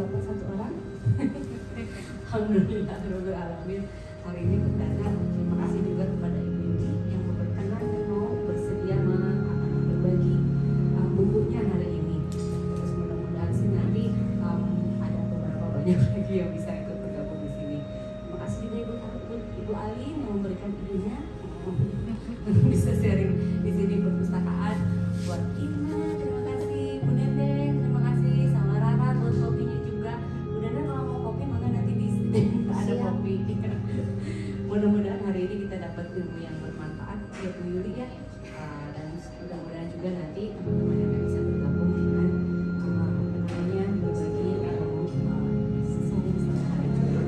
dapat satu orang. Alhamdulillah, Rabbil Alamin. Hari ini perdana. Terima kasih juga kepada ibu-ibu yang berkenan dan mau bersedia berbagi bukunya hari ini. Terus mudah-mudahan sih nanti ada beberapa banyak lagi yang bisa ikut bergabung di sini. Terima kasih juga Ibu Ali yang memberikan idenya bisa sharing di sini perpustakaan buat Ina. Terima kasih Bu Dendeng, terima kasih sama Rara buat kopinya juga. Bu Dendeng kalau mau kopi mana nanti di sini ada kopi. Mudah-mudahan hari ini kita dapat ilmu yang bermanfaat ya Bu Yuli ya. Dan mudah-mudahan juga nanti teman-teman yang bisa bergabung dengan berbagi atau sharing sama hari juga.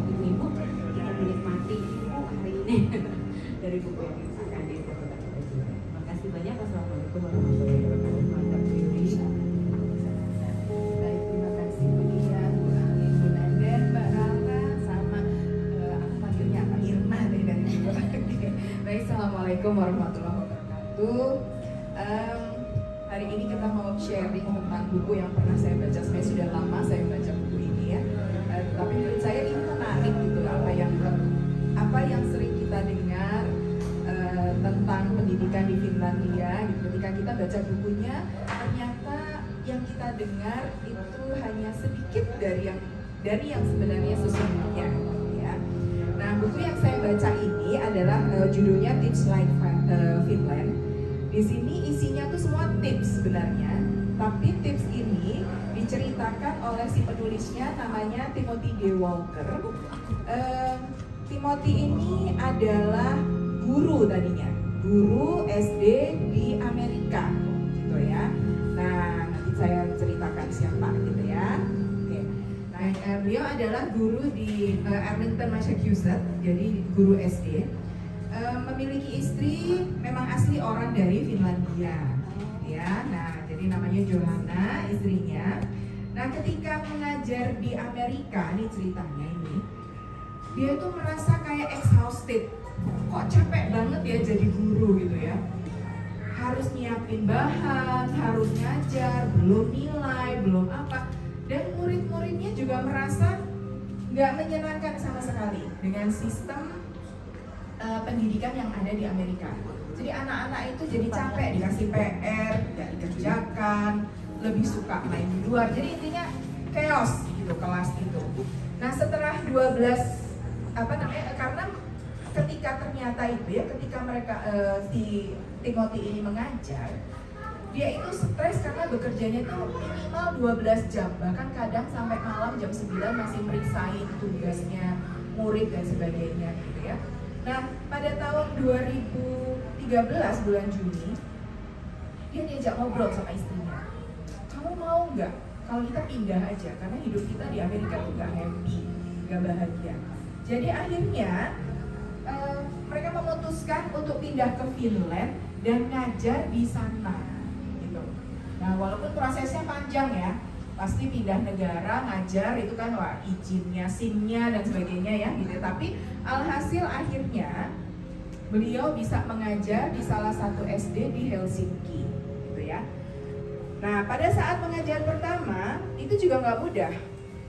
Ibu-ibu kita menikmati hari ini dari buku yang akan dibacakan kita juga. Terima kasih banyak. Wassalamualaikum warahmatullahi wabarakatuh. Mantap Bu Yuli. Baik, terima kasih Bu Dian, Bu Ali, Bu Nanden, Mbak Rara, sama aku panggilnya Mbak Irma dari Bu. Baik, assalamualaikum warahmatullahi wabarakatuh. Hari ini kita mau sharing tentang buku yang pernah saya baca. Sebenarnya sudah lama saya baca buku ini ya. Tapi menurut saya ini menarik gitu, apa yang sering kita dengar tentang pendidikan di Finlandia. Gitu. Ketika kita baca bukunya, ternyata yang kita dengar itu hanya sedikit dari yang sebenarnya sesungguhnya. Ya. Nah, buku yang saya baca ini adalah judulnya Tips Like Finland. Di sini isinya tuh semua tips sebenarnya, tapi tips ini diceritakan oleh si penulisnya namanya Timothy D. Walker. Timothy ini adalah guru tadinya, guru SD di Amerika, gitu ya. Nah, nanti saya ceritakan siapa gitu ya. Oke. Nah, beliau adalah guru di Arlington, Massachusetts, jadi guru SD. Memiliki istri memang asli orang dari Finlandia, ya. Nah, jadi namanya Johanna istrinya. Nah, ketika mengajar di Amerika, ini ceritanya ini, dia tuh merasa kayak exhausted. Kok capek banget ya jadi guru gitu ya. Harus nyiapin bahan, harus ngajar, belum nilai, belum apa. Dan murid-muridnya juga merasa nggak menyenangkan sama sekali dengan sistem pendidikan yang ada di Amerika. Jadi anak-anak itu jadi capek, dikasih PR, nggak dikerjakan, lebih suka main di luar. Jadi intinya chaos gitu kelas itu. Nah, setelah 12 karena ketika ternyata itu ya, ketika mereka si Timothy ini mengajar, dia itu stres karena bekerjanya itu minimal 12 jam, bahkan kadang sampai malam jam 9 masih meriksain tugasnya murid dan sebagainya gitu ya. Nah, pada tahun 2013 bulan Juni, dia diajak ngobrol sama istrinya. Kamu mau nggak kalau kita pindah aja, karena hidup kita di Amerika tuh nggak happy, nggak bahagia. Jadi akhirnya mereka memutuskan untuk pindah ke Finland dan ngajar di sana gitu. Nah, walaupun prosesnya panjang ya, pasti pindah negara ngajar itu kan izinnya, SIM-nya dan sebagainya ya gitu. Tapi alhasil akhirnya beliau bisa mengajar di salah satu SD di Helsinki gitu ya. Nah, pada saat mengajar pertama itu juga nggak mudah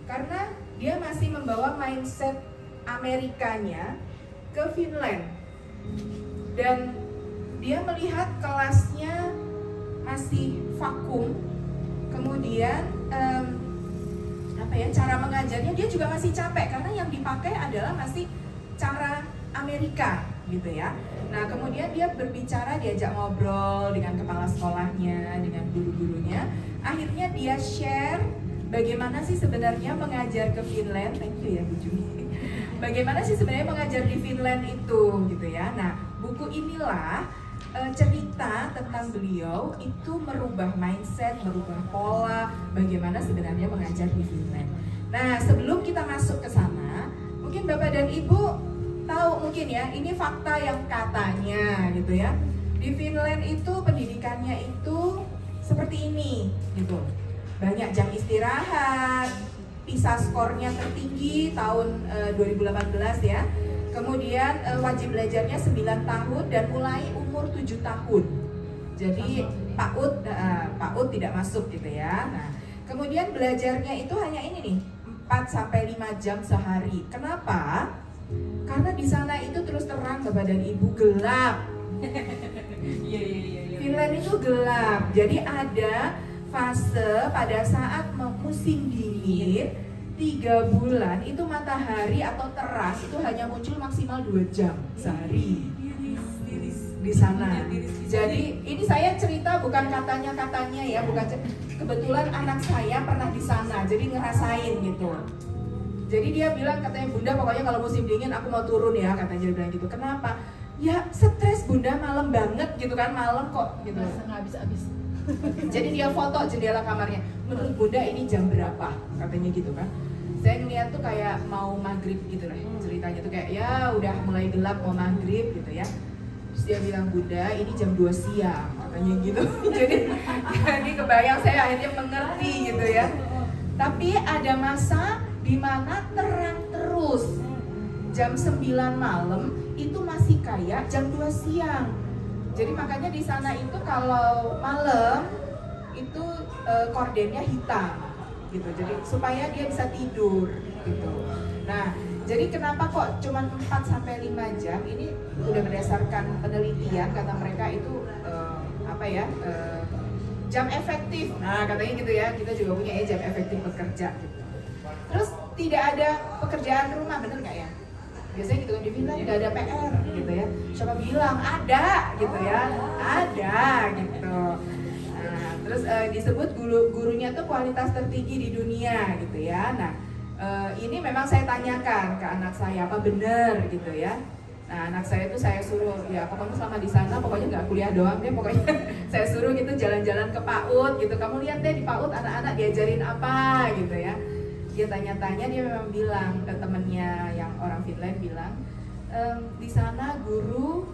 karena dia masih membawa mindset Amerikanya ke Finland. Dan dia melihat kelasnya masih vakum. Kemudian cara mengajarnya dia juga masih capek karena yang dipakai adalah masih cara Amerika gitu ya. Nah, kemudian dia berbicara, diajak ngobrol dengan kepala sekolahnya, dengan guru-gurunya. Akhirnya dia share bagaimana sih sebenarnya mengajar ke Finland. Thank you ya Bu Juni. Bagaimana sih sebenarnya mengajar di Finland itu gitu ya. Nah, buku inilah cerita tentang beliau itu merubah mindset, merubah pola bagaimana sebenarnya mengajar di Finland. Nah, sebelum kita masuk ke sana, mungkin Bapak dan Ibu tahu mungkin ya, ini fakta yang katanya gitu ya. Di Finland itu pendidikannya itu seperti ini gitu. Banyak jam istirahat, PISA skornya tertinggi tahun 2018 ya. Kemudian wajib belajarnya 9 tahun dan mulai umur 7 tahun. Jadi PAUD tidak masuk gitu ya. Nah, kemudian belajarnya itu hanya ini nih, 4 sampai 5 jam sehari. Kenapa? Karena di sana itu terus terang Bapak dan Ibu gelap. Iya. Finland itu gelap. Jadi ada fase pada saat musim dingin 3 bulan itu matahari atau teras itu hanya muncul maksimal 2 jam sehari di sana. Jadi ini saya cerita bukan katanya ya, bukan kebetulan anak saya pernah di sana, jadi ngerasain gitu. Jadi dia bilang katanya, Bunda pokoknya kalau musim dingin aku mau turun ya, katanya dia bilang gitu. Kenapa? Ya stres Bunda, malam banget gitu kan, malam kok gitu. Nggak habis-habis. Jadi dia foto jendela kamarnya. Menurut Bunda ini jam berapa? Katanya gitu kan. Saya ngeliat tuh kayak mau maghrib gitu lah ceritanya tuh kayak ya udah mulai gelap mau maghrib gitu ya. Terus dia bilang Bunda ini jam 2 siang katanya gitu. jadi kebayang saya akhirnya mengerti gitu ya. Tapi ada masa di mana terang terus. Jam 9 malam itu masih kayak jam 2 siang. Jadi makanya di sana itu kalau malam itu kordennya hitam gitu. Jadi supaya dia bisa tidur gitu. Nah, jadi kenapa kok cuma 4 sampai 5 jam? Ini udah berdasarkan penelitian kata mereka itu jam efektif. Nah, katanya gitu ya. Kita juga punya jam efektif bekerja gitu. Terus tidak ada pekerjaan rumah, bener nggak ya? Biasanya gitu kan di Finland nggak ada PR gitu ya. Siapa bilang ada gitu ya? Ada gitu. Nah, terus disebut gurunya tuh kualitas tertinggi di dunia gitu ya. Nah, ini memang saya tanyakan ke anak saya apa bener gitu ya. Nah, anak saya tuh saya suruh ya pokoknya selama di sana pokoknya nggak kuliah doang deh, pokoknya saya suruh gitu jalan-jalan ke PAUD gitu. Kamu lihat deh di PAUD anak-anak diajarin apa gitu ya. Dia tanya-tanya, dia memang bilang ke temennya yang orang Finland bilang di sana guru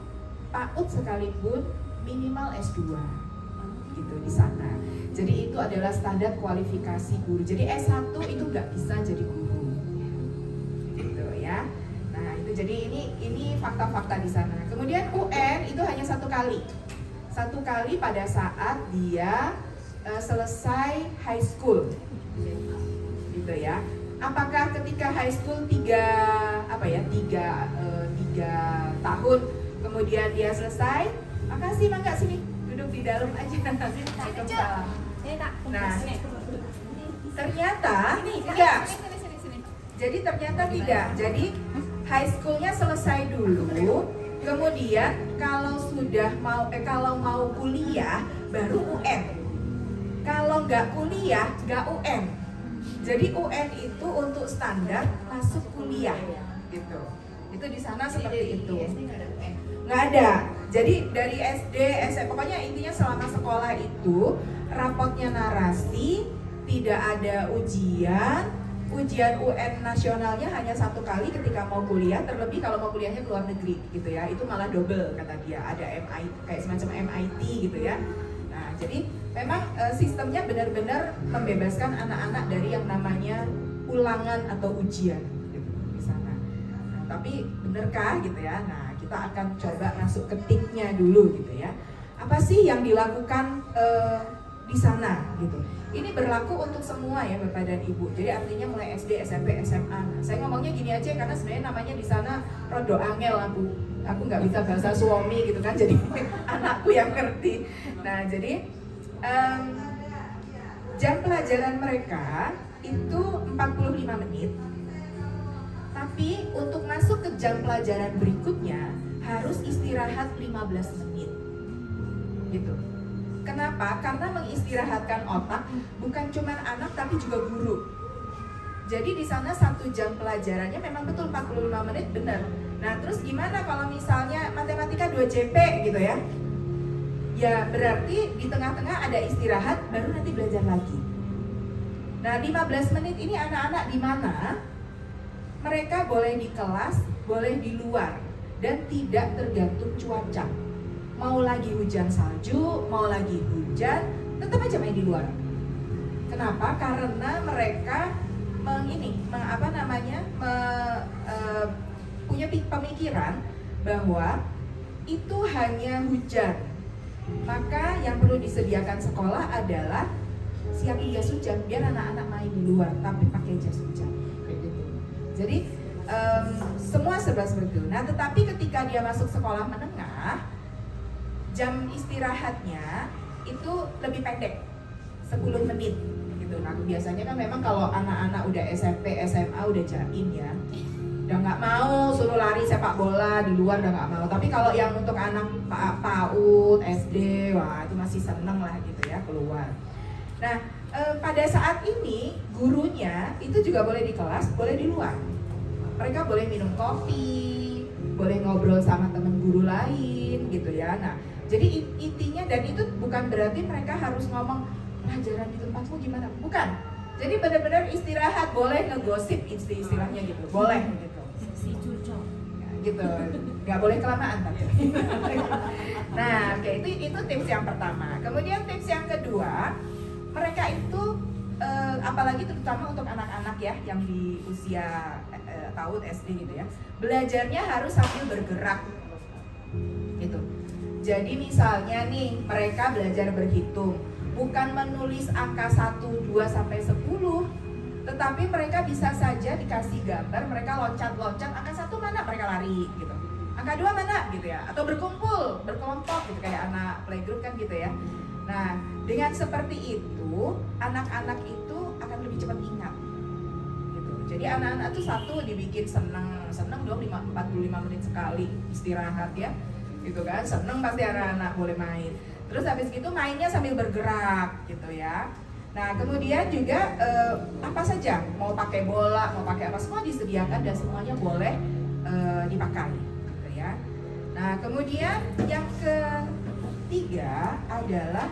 PAUD sekalipun minimal S2 gitu di sana. Jadi itu adalah standar kualifikasi guru. Jadi S1 itu nggak bisa jadi guru gitu ya. Nah itu jadi ini fakta-fakta di sana. Kemudian UN itu hanya 1 kali pada saat dia selesai high school gitu ya. Apakah ketika high school 3 tahun kemudian dia selesai? Makasih, mangga sini duduk di dalam aja. Waalaikumsalam. Nah, ternyata tidak. Jadi ternyata tidak. Jadi high schoolnya selesai dulu. Kemudian kalau mau kuliah baru UN. Kalau nggak kuliah nggak UN. Jadi UN itu untuk standar masuk kuliah gitu. Itu di sana seperti itu. Nggak ada. Jadi dari SD, SMP, pokoknya intinya selama sekolah itu rapotnya narasi, tidak ada ujian. Ujian UN nasionalnya hanya 1 kali ketika mau kuliah, terlebih kalau mau kuliahnya ke luar negeri gitu ya. Itu malah double kata dia. Ada MIT kayak semacam MIT gitu ya. Nah, jadi memang sistemnya benar-benar membebaskan anak-anak dari yang namanya ulangan atau ujian gitu di sana. Nah, tapi benarkah gitu ya? Nah, kita akan coba masuk ke tipnya dulu gitu ya. Apa sih yang dilakukan di sana gitu? Ini berlaku untuk semua ya Bapak dan Ibu. Jadi artinya mulai SD, SMP, SMA. Nah, saya ngomongnya gini aja karena sebenarnya namanya di sana rodo angel aku nggak bisa bahasa suami gitu kan. Jadi anakku yang ngerti. Nah, jadi jam pelajaran mereka itu 45 menit. Tapi untuk masuk ke jam pelajaran berikutnya harus istirahat 15 menit. Gitu. Kenapa? Karena mengistirahatkan otak bukan cuma anak tapi juga guru. Jadi di sana 1 jam pelajarannya memang betul 45 menit benar. Nah, terus gimana kalau misalnya matematika 2 JP gitu ya? Ya berarti di tengah-tengah ada istirahat baru nanti belajar lagi. Nah, 15 menit ini anak-anak di mana? Mereka boleh di kelas, boleh di luar dan tidak tergantung cuaca. Mau lagi hujan salju, mau lagi hujan, tetap aja main di luar. Kenapa? Karena mereka punya pemikiran bahwa itu hanya hujan, maka yang perlu disediakan sekolah adalah siapin jas hujan biar anak-anak main di luar tapi pakai jas hujan. Gitu. Jadi semua serba seperti itu. Nah, tetapi ketika dia masuk sekolah menengah, jam istirahatnya itu lebih pendek, 10 menit gitu. Nah, biasanya kan memang kalau anak-anak udah SMP, SMA udah jaim ya, udah nggak mau suruh lari sepak bola di luar, udah nggak mau. Tapi kalau yang untuk anak PAUD, SD, wah itu masih seneng lah gitu ya keluar. Nah, pada saat ini gurunya itu juga boleh di kelas, boleh di luar. Mereka boleh minum kopi, boleh ngobrol sama teman guru lain gitu ya. Nah, jadi intinya, dan itu bukan berarti mereka harus ngomong pelajaran di tempatmu gimana, bukan. Jadi benar-benar istirahat, boleh ngegosip istilahnya gitu, boleh gitu. Si curcol. Gitu, nggak boleh kelamaan tapi. Nah, oke, itu tips yang pertama. Kemudian tips yang kedua, mereka itu apalagi terutama untuk anak-anak ya yang di usia PAUD SD gitu ya, belajarnya harus sambil bergerak gitu. Jadi misalnya nih mereka belajar berhitung, bukan menulis angka 1, 2 sampai 10, tetapi mereka bisa saja dikasih gambar mereka loncat-loncat, angka 1 mana mereka lari gitu, angka 2 mana gitu ya, atau berkumpul, berkelompok gitu kayak anak playgroup kan gitu ya. Nah, dengan seperti itu anak-anak itu akan lebih cepat ingat gitu. Jadi anak-anak tuh satu dibikin seneng dong 45 menit sekali istirahat ya gitu kan, seneng pasti anak-anak boleh main. Terus habis gitu mainnya sambil bergerak gitu ya. Nah, kemudian juga apa saja, mau pakai bola, mau pakai apa, semua disediakan dan semuanya boleh dipakai gitu ya. Nah, kemudian yang ketiga adalah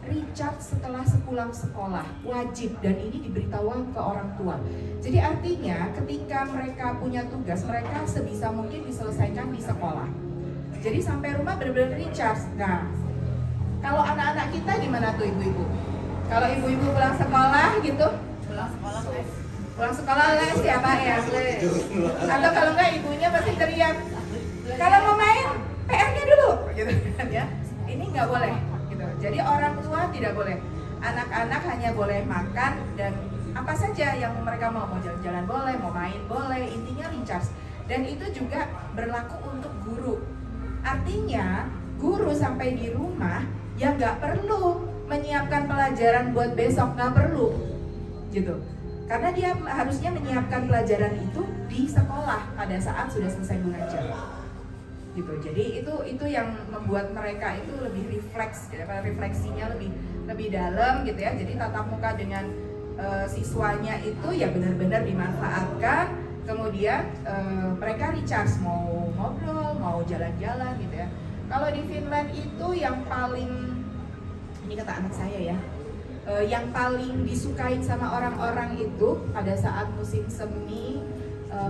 recharge setelah sepulang sekolah, wajib, dan ini diberitahukan ke orang tua. Jadi artinya ketika mereka punya tugas, mereka sebisa mungkin diselesaikan di sekolah. Jadi sampai rumah benar-benar recharge. Nah, kalau anak-anak kita gimana tuh ibu-ibu? Kalau ibu-ibu pulang sekolah gitu? Pulang sekolah les ya Pak ya? Atau kalau enggak ibunya pasti teriak, kalau mau main PR-nya dulu gitu kan ya. Ini nggak boleh gitu. Jadi orang tua tidak boleh. Anak-anak hanya boleh makan dan apa saja yang mereka mau jalan-jalan boleh, mau main boleh, intinya recharge. Dan itu juga berlaku untuk guru. Artinya guru sampai di rumah ya nggak perlu menyiapkan pelajaran buat besok, nggak perlu gitu. Karena dia harusnya menyiapkan pelajaran itu di sekolah pada saat sudah selesai mengajar gitu. Jadi itu yang membuat mereka itu lebih refleks, refleksinya lebih dalam gitu ya. Jadi tatap muka dengan siswanya itu ya benar-benar dimanfaatkan. Kemudian mereka recharge, mau ngobrol, mau jalan-jalan gitu ya. Kalau di Finland itu yang paling, ini kata anak saya ya, yang paling disukain sama orang-orang itu pada saat musim semi,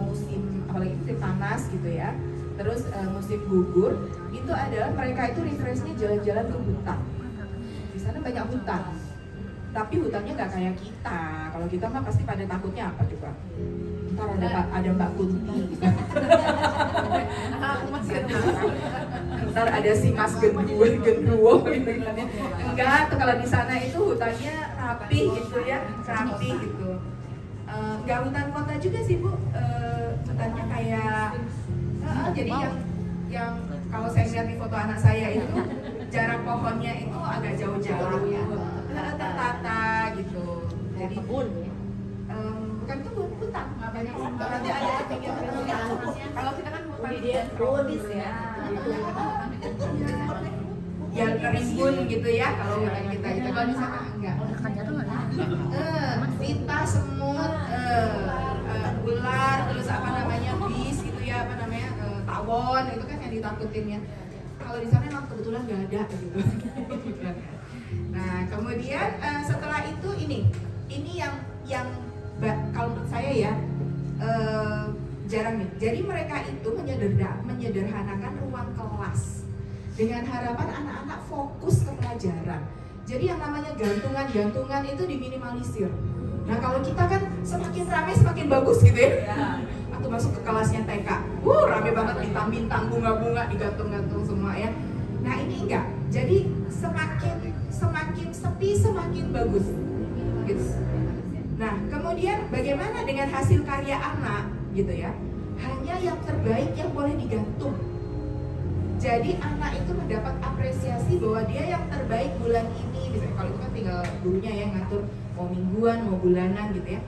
musim apalagi musim panas gitu ya, terus musim gugur, itu adalah mereka itu refreshnya jalan-jalan ke hutan. Di sana banyak hutan, tapi hutannya nggak kayak kita. Kalau kita mah pasti pada takutnya apa coba? Ntar ada Mbak Kunti gitu. Ntar ada si Mas Genduwo gitu kan ya. Enggak, tuh kalau di sana itu hutannya rapi gitu ya, rapi gitu. Enggak hutan kota juga sih Bu, hutannya kayak jadi yang kalau saya lihat di foto anak saya itu jarak pohonnya itu agak jauh-jauh ya, tertata gitu. Jadi kebun ya. Bukan kebun, hutan, nggak banyak hutan. Nanti ada pinggir. Kalau kita kan hutan tropis ya. Ya rimbun gitu ya kalau hutan kita gitu. Kalau di sana enggak. Pita, semut, ular, terus apa namanya bis gitu ya, apa namanya tawon, itu kan yang ditakutin ya. Kalau di sana emang kebetulan nggak ada gitu. Nah kemudian setelah itu ini yang kalau menurut saya ya jarang nih. Jadi mereka itu menyederhanakan ruang kelas dengan harapan anak-anak fokus ke pelajaran. Jadi yang namanya gantungan itu diminimalisir. Nah kalau kita kan semakin ramai semakin bagus gitu ya. Atau masuk ke kelasnya TK, rame banget, bintang-bintang, bunga-bunga digantung-gantung semua ya. Nah ini enggak. Jadi semakin sepi semakin bagus. Gitu. Nah, kemudian bagaimana dengan hasil karya anak gitu ya? Hanya yang terbaik yang boleh digantung. Jadi anak itu mendapat apresiasi bahwa dia yang terbaik bulan ini. Misalnya kalau itu kan tinggal gurunya yang ngatur mau mingguan, mau bulanan gitu ya.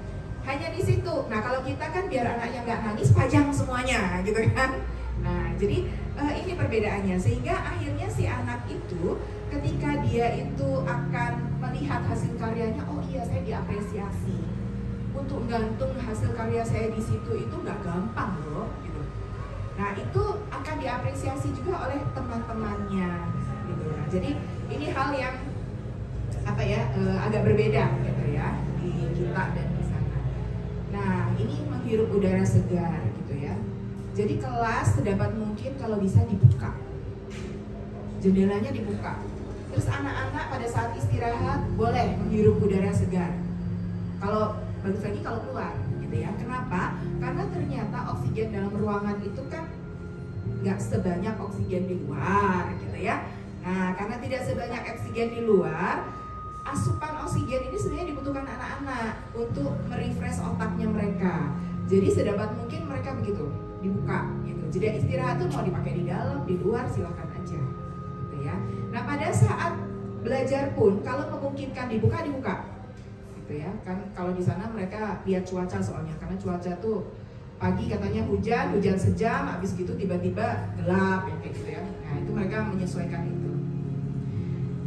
Hanya di situ. Nah, kalau kita kan biar anaknya nggak nangis, pajang semuanya gitu kan. Nah, jadi ini perbedaannya. Sehingga akhirnya si anak itu ketika dia itu akan melihat hasil karyanya, oh iya saya diapresiasi. Untuk gantung hasil karya saya di situ itu nggak gampang loh, gitu. Nah itu akan diapresiasi juga oleh teman-temannya, gitu. Nah, jadi ini hal yang apa ya agak berbeda, gitu ya, di kita dan di sana. Nah ini menghirup udara segar, gitu ya. Jadi kelas sedapat mungkin kalau bisa dibuka, jendelanya dibuka. Terus anak-anak pada saat istirahat boleh menghirup udara segar. Kalau bagus lagi kalau keluar, gitu ya. Kenapa? Karena ternyata oksigen dalam ruangan itu kan nggak sebanyak oksigen di luar, gitu ya. Nah, karena tidak sebanyak oksigen di luar, asupan oksigen ini sebenarnya dibutuhkan anak-anak untuk merefresh otaknya mereka. Jadi sedapat mungkin mereka begitu dibuka, gitu. Jadi istirahat tuh mau dipakai di dalam, di luar silakan aja, gitu ya. Nah pada saat belajar pun kalau memungkinkan dibuka, gitu ya. Kan kalau di sana mereka lihat cuaca soalnya, karena cuaca tuh pagi katanya hujan sejam, habis gitu tiba-tiba gelap ya kayak gitu ya. Nah itu mereka menyesuaikan itu.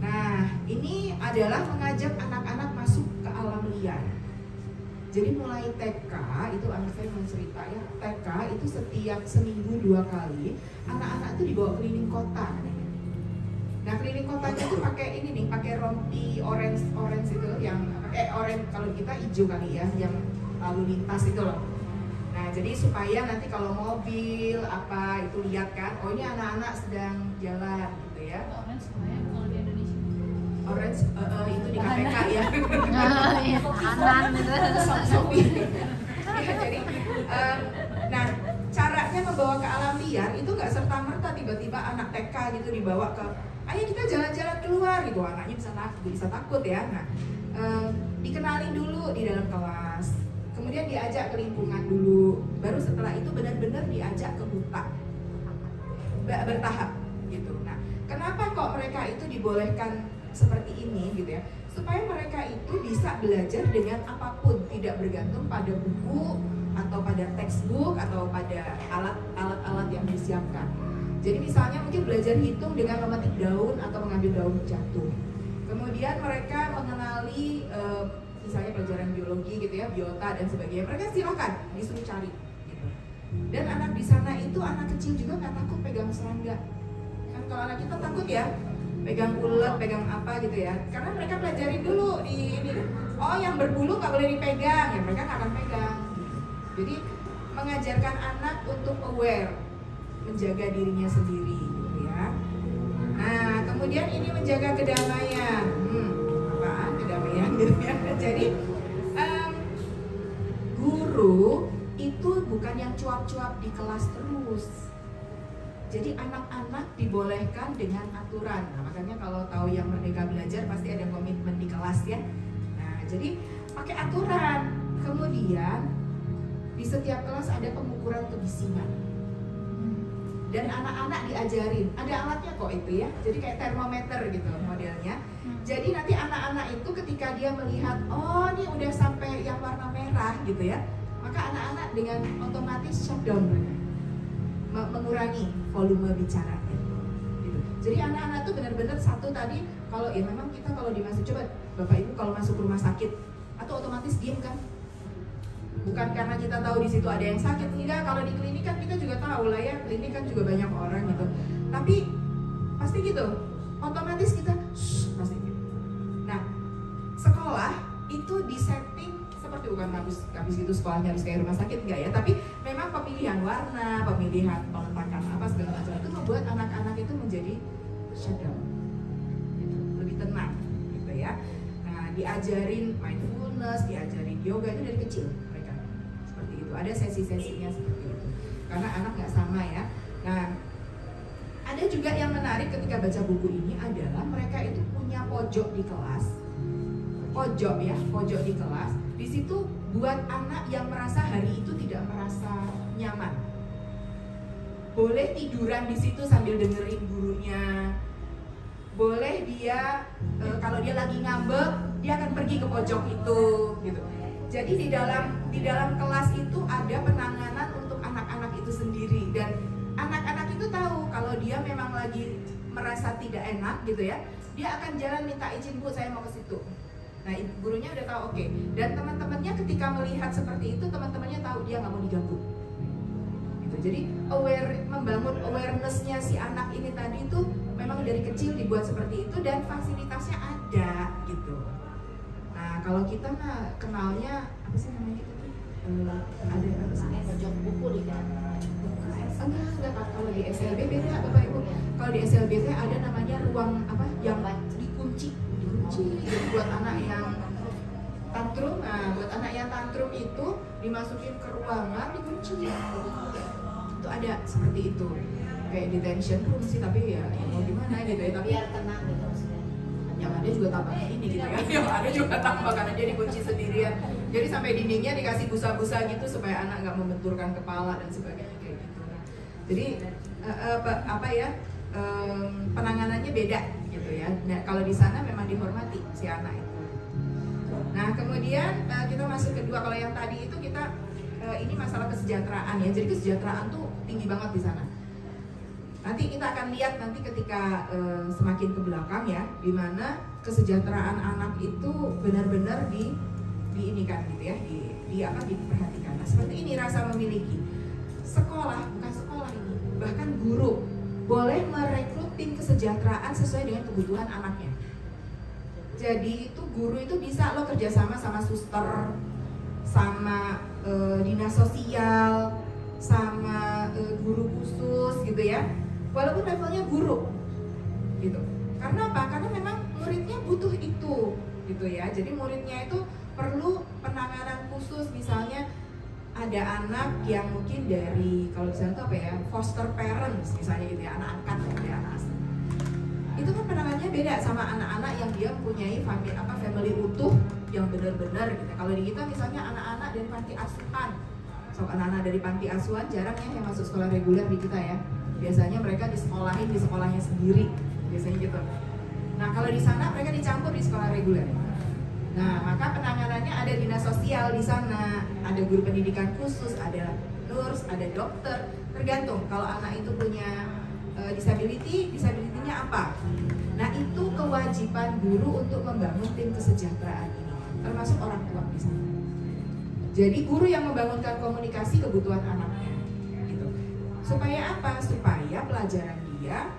Nah ini adalah mengajak anak-anak masuk ke alam liar. Jadi mulai TK itu anak saya mau cerita ya, TK itu setiap seminggu 2 kali anak-anak itu dibawa keliling kota. Nah keliling kotanya tuh pakai ini nih, pakai rompi orange itu yang pakai orange, kalau kita hijau kali ya, yang lalu lintas itu loh. Nah jadi supaya nanti kalau mobil apa itu lihat kan, oh ini anak-anak sedang jalan gitu ya. Orange semuanya kalau di Indonesia. Orange itu di KPK ya. Anan gitu. Ya, jadi nah caranya membawa ke alam liar itu nggak serta merta tiba-tiba anak TK gitu dibawa ke, ayo kita jalan-jalan keluar gitu, anaknya bisa takut ya. Nah dikenalin dulu di dalam kelas, kemudian diajak ke lingkungan dulu, baru setelah itu benar-benar diajak ke hutan bertahap gitu. Nah kenapa kok mereka itu dibolehkan seperti ini gitu ya, supaya mereka itu bisa belajar dengan apapun, tidak bergantung pada buku atau pada textbook atau pada alat-alat yang disiapkan. Jadi misalnya mungkin belajar hitung dengan memetik daun atau mengambil daun jatuh. Kemudian mereka mengenali misalnya pelajaran biologi gitu ya, biota dan sebagainya. Mereka silakan disuruh cari gitu. Dan anak di sana itu anak kecil juga nggak takut pegang serangga. Kan kalau anak kita takut ya, pegang ulet, pegang apa gitu ya. Karena mereka pelajarin dulu di ini. Oh yang berbulu nggak boleh dipegang, ya mereka nggak akan pegang. Jadi mengajarkan anak untuk aware, menjaga dirinya sendiri gitu ya. Nah kemudian ini menjaga kedamaian. Apaan kedamaian gitu ya. Jadi guru itu bukan yang cuap-cuap di kelas terus. Jadi anak-anak dibolehkan dengan aturan. Nah, makanya kalau tahu yang Merdeka Belajar pasti ada komitmen di kelas ya. Nah jadi pakai aturan. Kemudian di setiap kelas ada pengukuran kebisingan. Dan anak-anak diajarin, ada alatnya kok itu ya. Jadi kayak termometer gitu modelnya. Jadi nanti anak-anak itu ketika dia melihat, oh ini udah sampai yang warna merah gitu ya, maka anak-anak dengan otomatis shutdown mereka, mengurangi volume bicaranya gitu. Jadi anak-anak tuh benar-benar satu tadi, kalau ya memang kita kalau dimasukin, coba Bapak Ibu kalau masuk ke rumah sakit atau otomatis diem kan? Bukan karena kita tahu di situ ada yang sakit, enggak. Kalau di klinik kan kita juga tahu lah ya, klinik kan juga banyak orang gitu. Tapi pasti gitu, otomatis kita pasti gitu. Nah, sekolah itu disetting seperti, bukan habis itu sekolahnya harus kayak rumah sakit enggak ya, tapi memang pemilihan warna, pemilihan peletakan apa segala macam itu membuat anak-anak itu menjadi shutdown, gitu, lebih tenang, gitu ya. Nah, diajarin mindfulness, diajarin yoga itu dari kecil. Seperti itu, ada sesi-sesinya seperti itu. Karena anak nggak sama ya. Nah, ada ada juga yang menarik ketika baca buku ini adalah mereka itu punya pojok di kelas. Pojok ya, pojok di kelas. Di situ buat anak yang merasa hari itu tidak merasa nyaman. Boleh tiduran di situ sambil dengerin gurunya. Boleh dia kalau dia lagi ngambek, dia akan pergi ke pojok itu gitu. Jadi di dalam kelas itu ada penanganan untuk anak-anak itu sendiri, dan anak-anak itu tahu kalau dia memang lagi merasa tidak enak gitu ya, dia akan jalan minta izin, Bu, saya mau ke situ. Nah, gurunya udah tahu, oke. Dan teman-temannya ketika melihat seperti itu, teman-temannya tahu dia nggak mau diganggu. Gitu. Jadi membangun awareness-nya si anak ini tadi itu memang dari kecil dibuat seperti itu, dan fasilitasnya ada gitu. Nah, kalau kita mah kenalnya apa sih namanya gitu tuh? Ada apa sih? Pojok buku di kan. Enggak, kalau di SLBT Bapak Ibu. Kalau di SLBT ada namanya ruang apa yang dikunci buat anak yang tantrum. Nah, buat anak yang tantrum itu dimasukin ke ruangan dikunci. Itu ada seperti itu. Kayak detention room sih, tapi ya mau gimana gitu ya, tapi Biar tenang gitu maksudnya. yang ada juga tambah ini gitu ya, yang ada juga tambah karena dia dikunci sendirian. Jadi sampai dindingnya dikasih busa-busa gitu supaya anak nggak membenturkan kepala dan sebagainya kayak gitu. Nah, jadi penanganannya beda gitu ya. Nah, kalau di sana memang dihormati si anak itu. Nah, kemudian kita masuk kedua. Kalau yang tadi itu kita ini masalah kesejahteraan ya. Jadi kesejahteraan tuh tinggi banget di sana. Nanti kita akan lihat nanti ketika semakin ke belakang ya, di mana kesejahteraan anak itu benar-benar diinikan gitu ya, diperhatikan. Nah, seperti ini rasa memiliki. Sekolah, bukan sekolah ini, bahkan guru boleh merekrut tim kesejahteraan sesuai dengan kebutuhan anaknya. Jadi itu guru itu bisa lo kerjasama sama suster, sama dinas sosial, sama guru khusus gitu ya. Walaupun levelnya guru gitu. Karena apa? Karena memang muridnya butuh itu gitu ya. Jadi muridnya itu perlu penanganan khusus. Misalnya ada anak yang mungkin dari, kalau misalnya itu apa ya, foster parents misalnya gitu ya, anak angkat ya, anak asuh. Itu kan penanganannya beda sama anak-anak yang dia mempunyai family utuh yang benar-benar gitu. Kalau di kita misalnya anak-anak dari panti asuhan. So, anak-anak dari panti asuhan jarang ya yang masuk sekolah reguler di kita ya. Biasanya mereka disekolahin di sekolahnya sendiri, biasanya gitu. Nah, kalau di sana mereka dicampur di sekolah reguler. Nah, maka penanganannya ada dinas sosial di sana, ada guru pendidikan khusus, ada nurse, ada dokter, tergantung kalau anak itu punya disability-nya apa. Nah, itu kewajiban guru untuk membangun tim kesejahteraan ini, termasuk orang tua di sana. Jadi guru yang membangunkan komunikasi kebutuhan anaknya, gitu. Supaya apa? Supaya pelajaran dia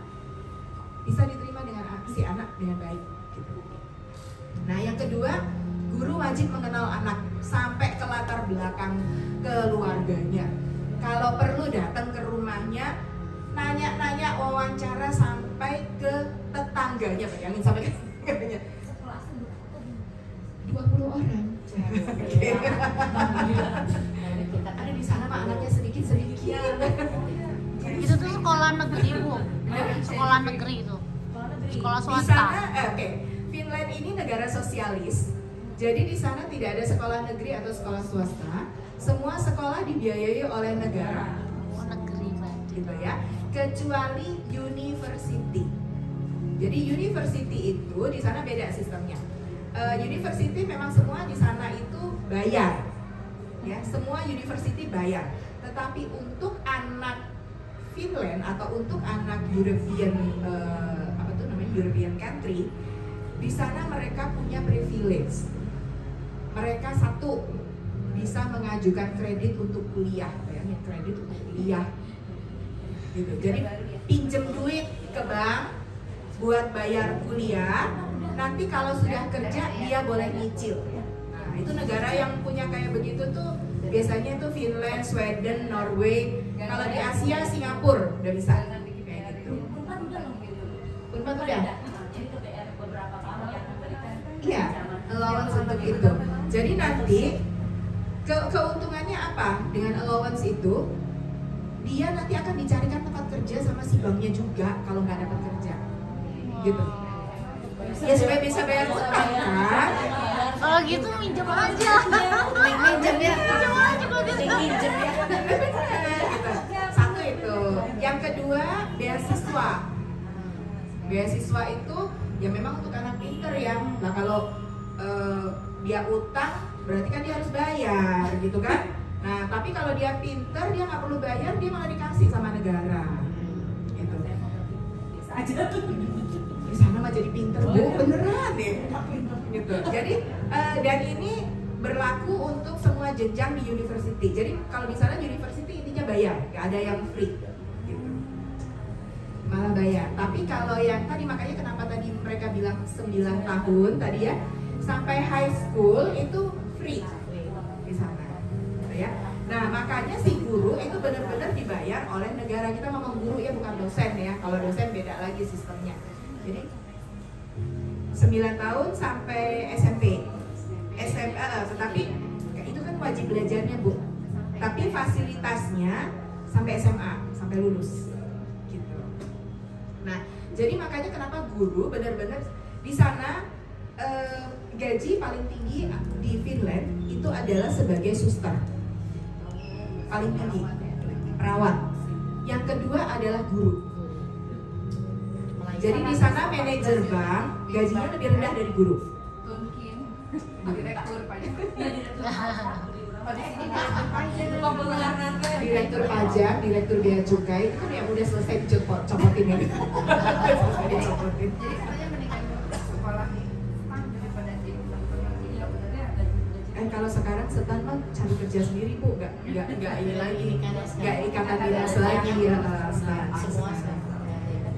bisa diterima dengan si anak dengan baik. Gitu. Nah, yang kedua, guru wajib mengenal anak sampai ke latar belakang keluarganya. Kalau perlu datang ke rumahnya, nanya-nanya, wawancara sampai ke tetangganya. Bayangin sampai ke tetangganya. 20 orang. Ada di sana mah anaknya sedikit-sedikit. Itu tuh sekolah negeri, Bu. Sekolah negeri itu. Sekolah Di swasta. sana, Finland ini negara sosialis. Jadi di sana tidak ada sekolah negeri atau sekolah swasta. Semua sekolah dibiayai oleh negara. Oh, negeri berarti. Gitu ya. Kecuali university. Jadi university itu di sana beda sistemnya. University memang semua di sana itu bayar. Ya, semua university bayar. Tetapi untuk anak Finland atau untuk anak European European country, di sana mereka punya privilege. Mereka satu bisa mengajukan kredit untuk kuliah, bayangin kredit untuk kuliah. Gitu. Jadi pinjem duit ke bank buat bayar kuliah, nanti kalau sudah kerja dia boleh nyicil. Nah, itu negara yang punya kayak begitu tuh biasanya tuh Finland, Sweden, Norway. Kalau di Asia, Singapura udah bisa kayak gitu. Unpad udah? Iya, allowance untuk itu. Jadi nanti keuntungannya apa dengan allowance itu? dia nanti akan dicarikan tempat kerja sama si banknya juga kalau nggak dapat kerja, gitu. Ya supaya bisa bayar utang kan. Kalau gitu minjem aja. Minjem ya. Minjem aja kalau gitu. Minjem ya. Gitu. Satu itu. Yang kedua, beasiswa. Beasiswa itu ya memang untuk anak pinter ya. Nah kalau dia utang berarti kan dia harus bayar gitu kan. Nah tapi kalau dia pinter dia nggak perlu bayar, dia malah dikasih sama negara. Gitu. Biasa aja. Di sana mah jadi pinter bu, beneran deh. Gitu. Jadi dan ini berlaku untuk semua jenjang di university. Jadi kalau di sana university intinya bayar, nggak ada yang free. Gitu. Malah bayar. Tapi kalau yang tadi makanya kenapa tadi mereka bilang 9 tahun tadi ya, sampai high school itu free di sana. Gitu ya. Nah makanya si guru itu benar-benar dibayar oleh negara. Kita ngomong guru ya bukan dosen ya. Kalau dosen beda lagi sistemnya. Jadi 9 tahun sampai SMP, SMA, tetapi itu kan wajib belajarnya bu. Tapi fasilitasnya sampai SMA, sampai lulus, gitu. Nah, jadi makanya kenapa guru benar-benar di sana gaji paling tinggi di Finland itu adalah sebagai suster, paling tinggi, perawat. Yang kedua adalah guru. Jadi di sana manajer bank gajinya lebih rendah dari guru. Direktur pajak. Direktur pajak, direktur bea cukai itu kan yang udah selesai dicopotin ini. Selesai dicopotin. Jadi katanya mendingan sekolah nih daripada jadi Kalau sekarang setan mah cari kerja sendiri bu, nggak ini lagi, nggak ikatan dinas lagi ya Semua.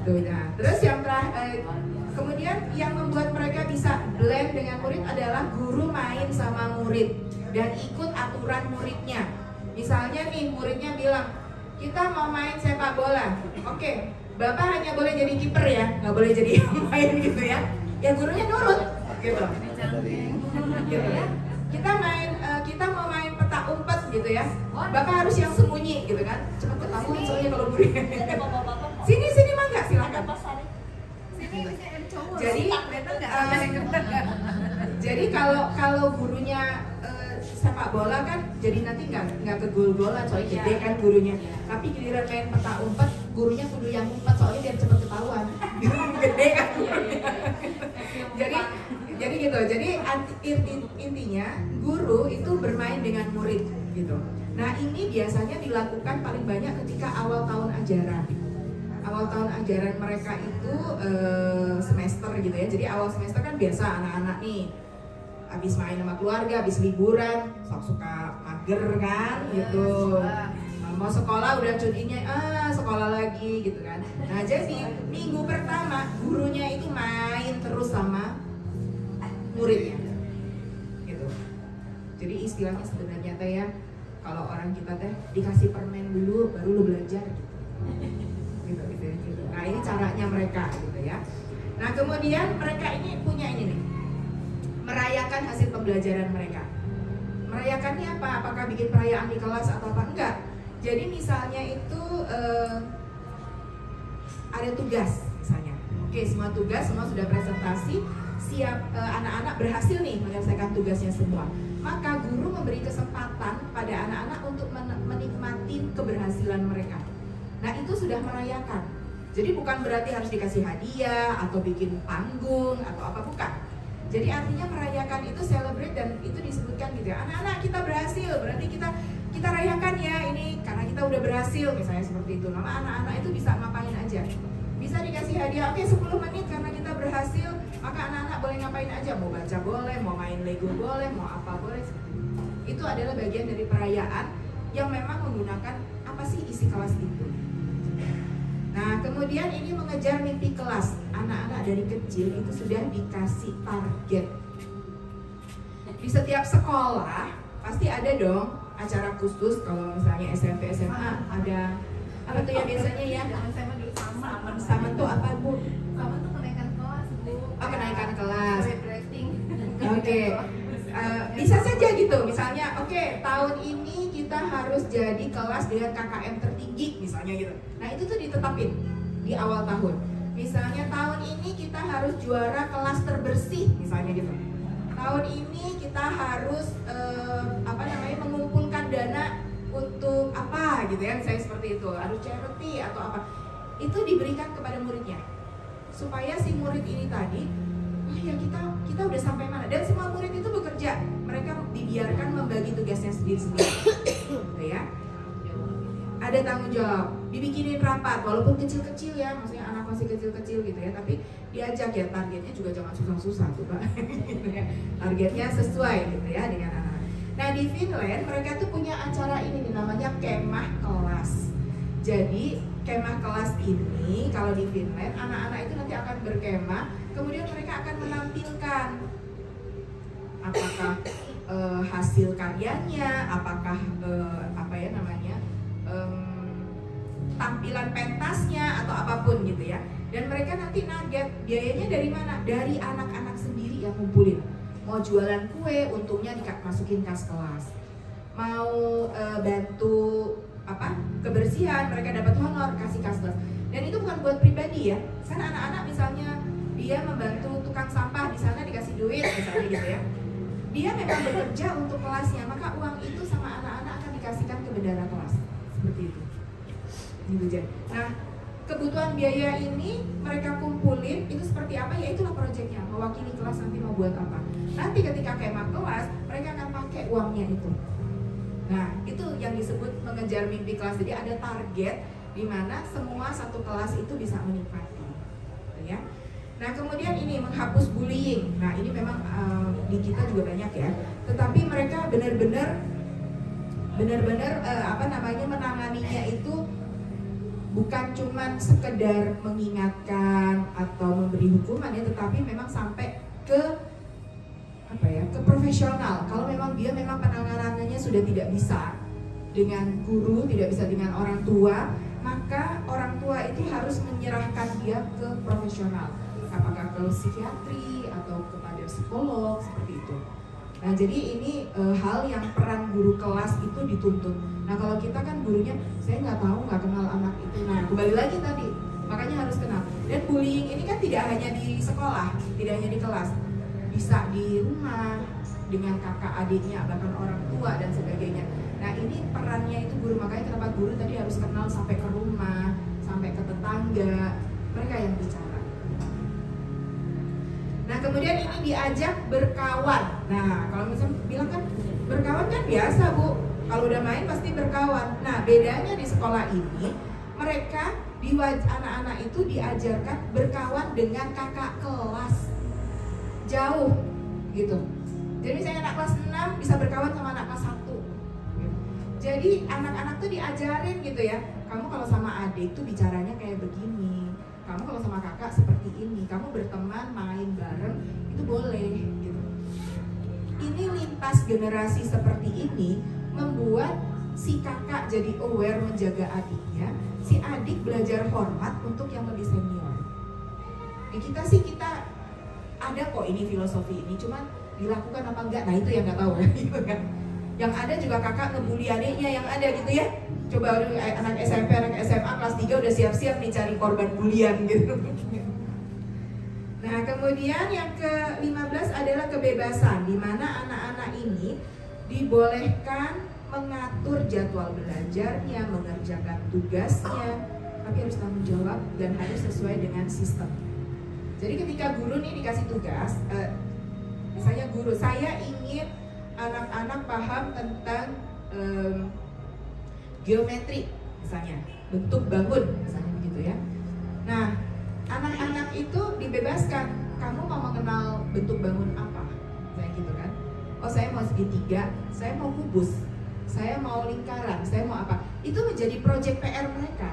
Tuh, nah, terus yang terakhir, kemudian yang membuat mereka bisa blend dengan murid adalah guru main sama murid dan ikut aturan muridnya. Misalnya nih muridnya bilang kita mau main sepak bola, oke, bapak hanya boleh jadi kiper ya, nggak boleh jadi main gitu ya. Ya gurunya nurut, gitu. Gitu ya. Kita mau main petak umpet gitu ya. Bapak harus yang sembunyi gitu kan. Cepat ketahuan soalnya kalau gurunya. Sini mangga silakan. Jadi kalau gurunya sepak bola kan jadi nanti nggak ke gol-golan soalnya gede kan gurunya. Tapi giliran main petak umpet gurunya kudu yang umpet soalnya biar cepat ketahuan. Gede kan gurunya. Jadi gitu. Jadi intinya guru itu bermain dengan murid gitu. Nah ini biasanya dilakukan paling banyak ketika awal tahun ajaran. Awal tahun ajaran mereka itu semester gitu ya. Jadi awal semester kan biasa anak-anak nih habis main sama keluarga, habis liburan, suka mager kan gitu. Mau sekolah udah cutinya, sekolah lagi gitu kan. Nah jadi minggu pertama gurunya itu main terus sama muridnya gitu. Jadi istilahnya sebenarnya teh ya, kalau orang kita teh dikasih permen dulu baru lu belajar gitu. Gitu. Nah ini caranya mereka gitu ya. Nah kemudian mereka ini punya ini nih, merayakan hasil pembelajaran mereka. Merayakannya apa? Apakah bikin perayaan di kelas atau apa? Enggak. Jadi misalnya itu ada tugas misalnya. Oke, semua tugas, semua sudah presentasi, siap, anak-anak berhasil nih menyelesaikan tugasnya semua. Maka guru memberi kesempatan pada anak-anak untuk menikmati keberhasilan mereka. Nah itu sudah merayakan. Jadi bukan berarti harus dikasih hadiah atau bikin panggung atau apa, bukan. Jadi artinya merayakan itu celebrate dan itu disebutkan gitu ya. Anak-anak kita berhasil, berarti kita rayakan ya ini karena kita udah berhasil misalnya seperti itu. Nama anak-anak itu bisa ngapain aja. Bisa dikasih hadiah, oke 10 menit karena kita berhasil, maka anak-anak boleh ngapain aja, mau baca boleh, mau main Lego boleh, mau apa boleh. Itu adalah bagian dari perayaan yang memang menggunakan apa sih isi kelas itu. Nah kemudian ini mengejar mimpi kelas. Anak-anak dari kecil itu sudah dikasih target. Di setiap sekolah pasti ada dong acara khusus. Kalau misalnya SMP, SMA ada apa tuh ya biasanya ya? Sama dulu Sama tuh apa bu? sama tuh kenaikan kelas bu. Oh kenaikan kelas. Celebrating. Oke. Bisa saja gitu, misalnya oke, tahun ini kita harus jadi kelas dengan KKM tertinggi misalnya gitu. Nah itu tuh ditetapin di awal tahun. Misalnya tahun ini kita harus juara kelas terbersih misalnya gitu. Tahun ini kita harus mengumpulkan dana untuk apa gitu ya, misalnya seperti itu, harus charity atau apa. Itu diberikan kepada muridnya supaya si murid ini tadi, ya kita udah sampai mana, dan semua murid itu bekerja, mereka dibiarkan membagi tugasnya sendiri-sendiri gitu ya. Ada tanggung jawab, dibikinin rapat walaupun kecil-kecil ya, maksudnya anak masih kecil-kecil gitu ya, tapi diajak ya, targetnya juga jangan susah-susah tuh Pak gitu ya. Targetnya sesuai gitu ya dengan anak. Nah di Finland mereka tuh punya acara ini nih, namanya kemah kelas. Jadi kemah kelas ini kalau di Finland anak-anak itu nanti akan berkemah, kemudian mereka akan menampilkan apakah hasil karyanya, apakah tampilan pentasnya atau apapun gitu ya. Dan mereka nanti nugget biayanya dari mana? Dari anak-anak sendiri yang ngumpulin. Mau jualan kue, untungnya masukin kas kelas. Mau bantu kebersihan, mereka dapat honor, kasih kas kelas. Dan itu bukan buat pribadi ya. Kan anak-anak misalnya dia membantu tukang sampah di sana dikasih duit misalnya gitu ya. Dia memang bekerja untuk kelasnya, maka uang itu sama anak-anak akan dikasihkan ke bendara kelas. Seperti itu. Nah, kebutuhan biaya ini mereka kumpulin, itu seperti apa? Ya itulah proyeknya, mewakili kelas nanti mau buat apa. Nanti ketika kemah kelas, mereka akan pakai uangnya itu. Nah, itu yang disebut mengejar mimpi kelas. Jadi ada target di mana semua satu kelas itu bisa menikmati. Ya. Nah, kemudian ini menghapus bullying. Nah, ini memang di kita juga banyak ya. Tetapi mereka benar-benar menanganinya itu bukan cuma sekedar mengingatkan atau memberi hukuman ya, tetapi memang sampai ke profesional. Kalau memang dia penanganannya sudah tidak bisa dengan guru, tidak bisa dengan orang tua, maka orang tua itu harus menyerahkan dia ke profesional, apakah ke psikiatri atau kepada psikolog seperti itu. Nah jadi ini hal yang peran guru kelas itu dituntut. Nah kalau kita kan gurunya, saya nggak tahu, nggak kenal anak itu. Nah kembali lagi tadi, makanya harus kenal. Dan bullying ini kan tidak hanya di sekolah, tidak hanya di kelas, bisa di rumah dengan kakak adiknya, bahkan orang tua dan sebagainya. Nah ini perannya itu guru, makanya kenapa guru tadi harus kenal sampai ke rumah, sampai ke tetangga, mereka yang bicara. Nah kemudian ini diajak berkawan. Nah kalau misalnya bilang kan berkawan kan biasa Bu, kalau udah main pasti berkawan. Nah bedanya di sekolah ini, mereka anak-anak itu diajarkan berkawan dengan kakak kelas jauh gitu. Jadi misalnya anak kelas 6 bisa berkawan sama anak kelas 1 gitu. Jadi anak-anak tuh diajarin gitu ya, kamu kalau sama adik tuh bicaranya kayak begini, kamu kalau sama kakak seperti ini, kamu berteman main bareng itu boleh gitu. Ini lintas generasi seperti ini membuat si kakak jadi aware menjaga adiknya, si adik belajar hormat untuk yang lebih senior. Di kita sih kita ada kok ini filosofi ini, cuman dilakukan apa enggak, nah itu yang nggak tahu gitu kan. Yang ada juga kakak ngebully adiknya yang ada gitu ya. Coba anak SMP, anak SMA kelas 3 udah siap-siap nih cari korban bulian gitu. Nah kemudian yang ke-15 adalah kebebasan, di mana anak-anak ini dibolehkan mengatur jadwal belajarnya, mengerjakan tugasnya, tapi harus tanggung jawab dan harus sesuai dengan sistem. Jadi ketika guru nih dikasih tugas, misalnya guru, saya ingin anak-anak paham tentang geometri misalnya, bentuk bangun misalnya begitu ya. Nah anak-anak itu dibebaskan, kamu mau mengenal bentuk bangun apa, kayak gitu kan. Oh saya mau segitiga, saya mau kubus, saya mau lingkaran, saya mau apa. Itu menjadi proyek PR mereka.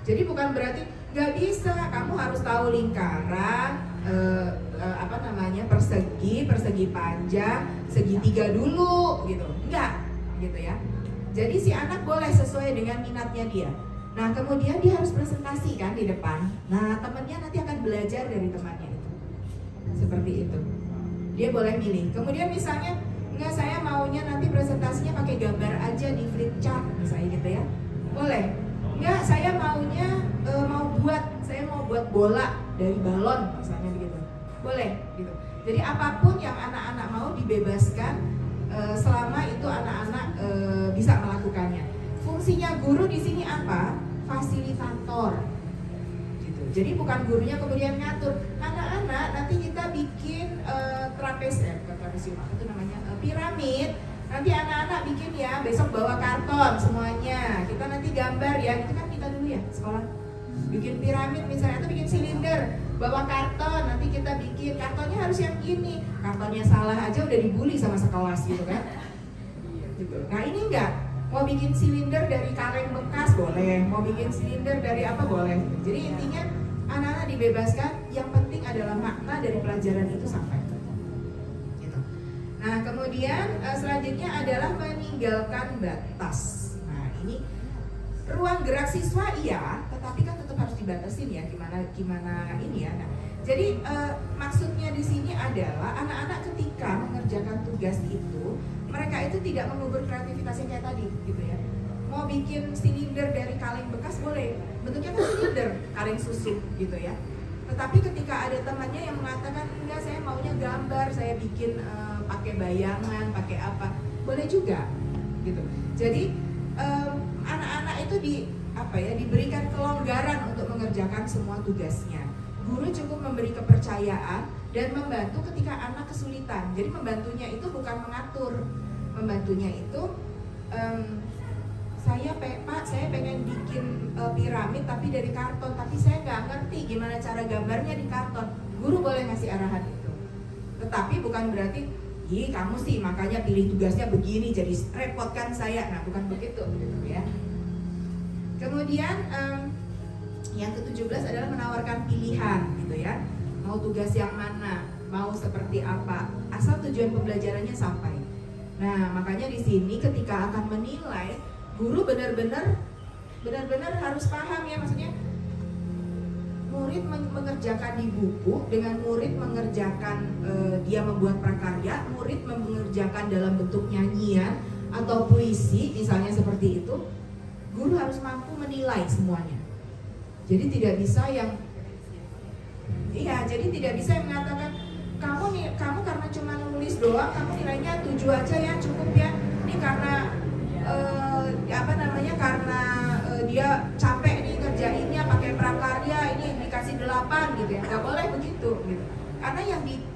Jadi bukan berarti nggak bisa, kamu harus tahu lingkaran, persegi panjang, segitiga dulu gitu. Enggak gitu ya. Jadi si anak boleh sesuai dengan minatnya dia. Nah kemudian dia harus presentasi kan di depan. Nah temannya nanti akan belajar dari temannya itu. Seperti itu. Dia boleh milih. Kemudian misalnya, enggak, saya maunya nanti presentasinya pakai gambar aja di flip chart misalnya gitu ya. Boleh. Enggak, saya maunya saya mau buat bola dari balon misalnya begitu. Boleh gitu. Jadi apapun yang anak-anak mau dibebaskan selama itu anak-anak bisa melakukannya. Fungsinya guru di sini apa? Fasilitator. Gitu. Jadi bukan gurunya kemudian ngatur. Anak-anak nanti kita bikin bukan trapesium, apa itu namanya? Piramid. Nanti anak-anak bikin ya, besok bawa karton semuanya. Kita nanti gambar ya, itu kan kita dulu ya sekolah. Bikin piramid misalnya, atau bikin silinder, bawa karton, nanti kita bikin kartonnya harus yang gini. Kartonnya salah aja udah dibully sama sekelas gitu kan. Gitu. Nah ini enggak, mau bikin silinder dari kaleng bekas boleh, mau bikin silinder dari apa boleh. Jadi intinya anak-anak dibebaskan, yang penting adalah makna dari pelajaran itu sampai. Gitu. Nah kemudian selanjutnya adalah meninggalkan batas. Nah ini ruang gerak siswa iya, tetapi kan tetap harus dibatasin ya, gimana ini ya. Nah, jadi maksudnya di sini adalah anak-anak ketika mengerjakan tugas itu, mereka itu tidak mengubur kreativitasnya kayak tadi, gitu ya. Mau bikin silinder dari kaleng bekas boleh, bentuknya kan silinder, kaleng susu, gitu ya. Tetapi ketika ada temannya yang mengatakan enggak, saya maunya gambar, saya bikin pakai bayangan, pakai apa, boleh juga, gitu. Jadi anak-anak itu diberikan kelonggaran untuk mengerjakan semua tugasnya. Guru cukup memberi kepercayaan dan membantu ketika anak kesulitan. Jadi membantunya itu bukan mengatur, membantunya itu Pak, saya pengen bikin piramid tapi dari karton, tapi saya nggak ngerti gimana cara gambarnya di karton. Guru boleh ngasih arahan itu, tetapi bukan berarti kamu sih makanya pilih tugasnya begini jadi repotkan saya. Nah bukan begitu gitu ya. Kemudian yang ke-17 adalah menawarkan pilihan gitu ya. Mau tugas yang mana, mau seperti apa, asal tujuan pembelajarannya sampai. Nah makanya di sini ketika akan menilai, guru benar-benar harus paham ya, maksudnya murid mengerjakan di buku dengan murid mengerjakan dia membuat prakarya, murid mengerjakan dalam bentuk nyanyian atau puisi misalnya seperti itu, guru harus mampu menilai semuanya. Jadi tidak bisa yang mengatakan kamu karena cuma nulis doang, kamu nilainya 7 aja ya, cukup ya. Ini karena karena dia capek nih kerjainnya pakai prakarya, ini dikasih 8 gitu ya. Nggak boleh begitu gitu. Karena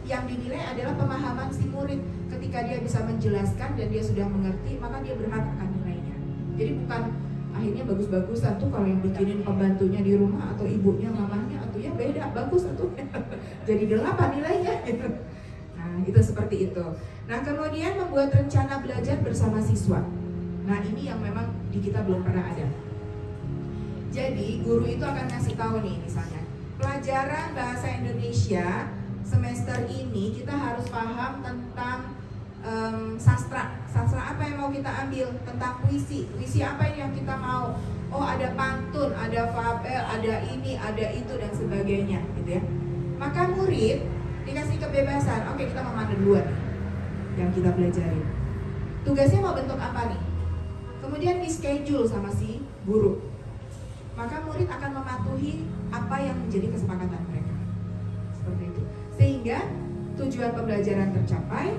yang dinilai adalah pemahaman si murid. Ketika dia bisa menjelaskan dan dia sudah mengerti, maka dia berhak akan nilainya. Jadi bukan akhirnya bagus-bagusan tuh kalau yang bikinin pembantunya di rumah atau ibunya, mamahnya, atau ya beda, bagus atau jadi 8 nilainya gitu. Nah itu seperti itu. Nah kemudian membuat rencana belajar bersama siswa. Nah ini yang memang di kita belum pernah ada. Jadi guru itu akan ngasih tahu nih, misalnya pelajaran bahasa Indonesia semester ini kita harus paham tentang sastra apa yang mau kita ambil, tentang puisi apa yang kita mau. Oh ada pantun, ada fabel, ada ini, ada itu dan sebagainya gitu ya. Maka murid dikasih kebebasan, oke kita mau mana duluan nih yang kita pelajari. Tugasnya mau bentuk apa nih? Kemudian di schedule sama si guru. Maka murid akan mematuhi apa yang menjadi kesepakatan mereka. Seperti itu. Sehingga tujuan pembelajaran tercapai,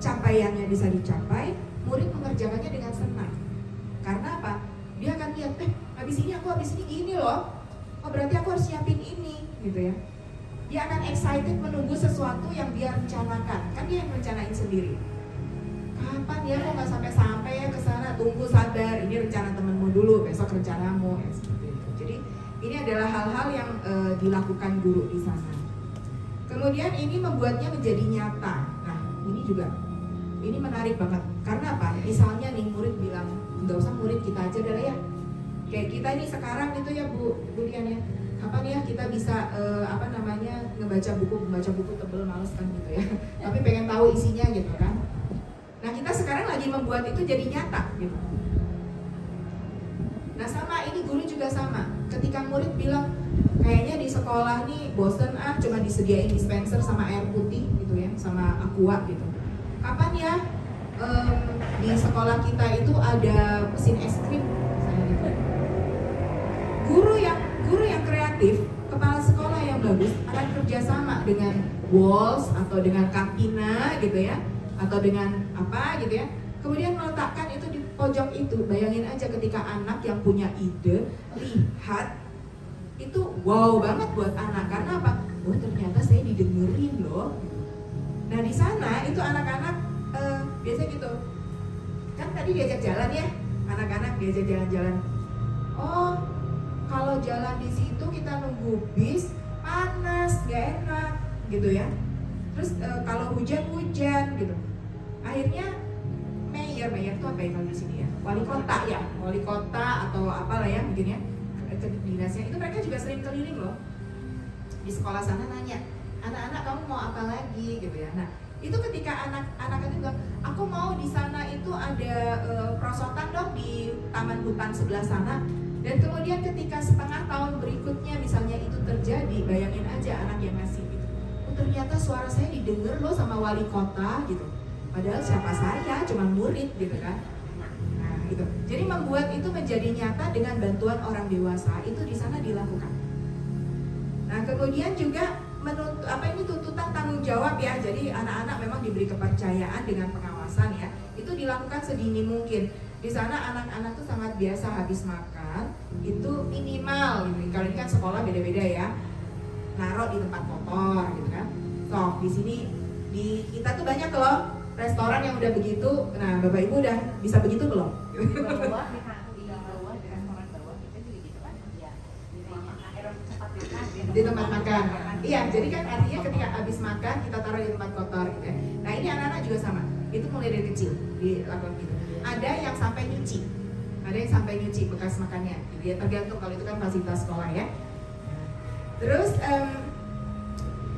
capaiannya bisa dicapai, murid mengerjakannya dengan senang. Karena apa? Dia akan lihat, habis ini gini loh. Oh berarti aku harus siapin ini, gitu ya. Dia akan excited menunggu sesuatu yang dia rencanakan. Kan dia yang rencanain sendiri. Kapan ya, kok nggak sampai ya ke sana? Tunggu, sabar. Ini rencana temenmu dulu, besok rencanamu. Ya, seperti itu. Jadi ini adalah hal-hal yang dilakukan guru di sana. Kemudian ini membuatnya menjadi nyata. Nah ini menarik banget. Karena apa? Misalnya nih murid bilang, nggak usah murid kita aja dah ya. Kayak kita ini sekarang itu ya Bu Dian ya. Kapan ya kita bisa membaca buku tebel males kan gitu ya. Tapi pengen tahu isinya gitu kan. Nah kita sekarang lagi membuat itu jadi nyata gitu. Nah sama ini guru juga sama. Ketika murid bilang kayaknya di sekolah nih bosen cuma disediain dispenser sama air putih gitu ya, sama aqua gitu. Kapan ya di sekolah kita itu ada mesin es krim misalnya gitu. Guru yang kreatif, kepala sekolah yang bagus akan kerjasama dengan Walls atau dengan Campina gitu ya, atau dengan apa gitu ya, kemudian meletakkan itu di pojok itu. Bayangin aja ketika anak yang punya ide lihat itu, wow banget buat anak. Karena apa? Oh ternyata saya didengerin loh. Nah di sana itu anak-anak biasa gitu kan, tadi diajak jalan ya, anak-anak diajak jalan-jalan. Oh kalau jalan di situ kita nunggu bis panas, gak enak gitu ya. Terus kalau hujan gitu. Akhirnya mayor itu apa ya kalau di sini ya? Wali kota atau apalah ya mungkin ya, ke dinasnya itu mereka juga sering keliling loh di sekolah sana, nanya anak-anak kamu mau apa lagi gitu ya. Nah itu ketika anak-anak itu bilang, aku mau di sana itu ada perosotan dong di taman hutan sebelah sana. Dan kemudian ketika setengah tahun berikutnya misalnya itu terjadi, bayangin aja anak yang ngasih gitu, oh ternyata suara saya didengar loh sama wali kota gitu. Padahal siapa saya, cuma murid gitu kan. Nah itu, jadi membuat itu menjadi nyata dengan bantuan orang dewasa itu di sana dilakukan. Nah kemudian juga tuntutan tanggung jawab ya. Jadi anak-anak memang diberi kepercayaan dengan pengawasan ya. Itu dilakukan sedini mungkin. Di sana anak-anak tuh sangat biasa habis makan itu minimal gitu. Kalau ini kan sekolah beda-beda ya, naruh di tempat kotor gitu kan. So di sini di kita tuh banyak loh restoran yang udah begitu. Nah bapak ibu udah bisa begitu belum? Di bawah di restoran bawah kita juga gitu kan ya, di tempat makan. Iya, jadi kan artinya ketika habis makan kita taruh di tempat kotor gitu ya. Nah ini anak-anak juga sama, itu mulai dari kecil dilakukan gitu. Ada yang sampai nyuci bekas makannya gitu ya, tergantung, kalau itu kan fasilitas sekolah ya. Terus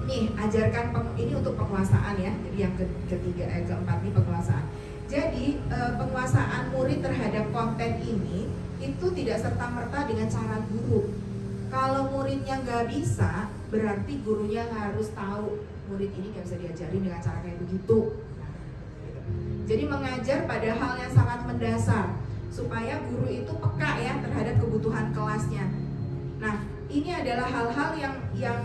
nih ajarkan ini untuk penguasaan ya. Jadi yang keempat ini penguasaan. Jadi penguasaan murid terhadap konten ini itu tidak serta-merta dengan cara guru. Kalau muridnya nggak bisa, berarti gurunya harus tahu murid ini nggak bisa diajarin dengan cara kayak begitu. Jadi mengajar pada hal yang sangat mendasar supaya guru itu peka ya terhadap kebutuhan kelasnya. Nah ini adalah hal-hal yang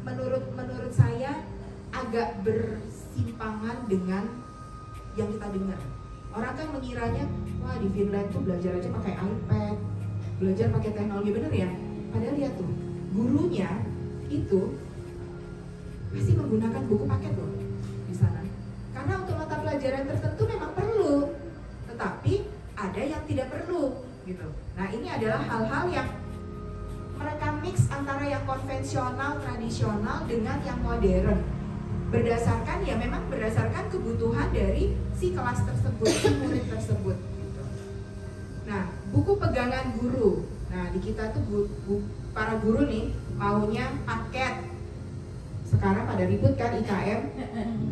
menurut saya agak bersimpangan dengan yang kita dengar. Orang kan mengiranya wah di Finland tuh belajar aja pakai iPad, belajar pakai teknologi, bener ya? Padahal lihat tuh, gurunya itu masih menggunakan buku paket loh di sana. Karena untuk mata pelajaran tertentu memang perlu, tetapi ada yang tidak perlu gitu. Nah ini adalah hal-hal yang mereka mix antara yang konvensional, tradisional dengan yang modern. Berdasarkan kebutuhan dari si kelas tersebut, si murid tersebut. Nah, buku pegangan guru. Nah, di kita tuh para guru nih maunya paket. Sekarang pada ribut kan IKM.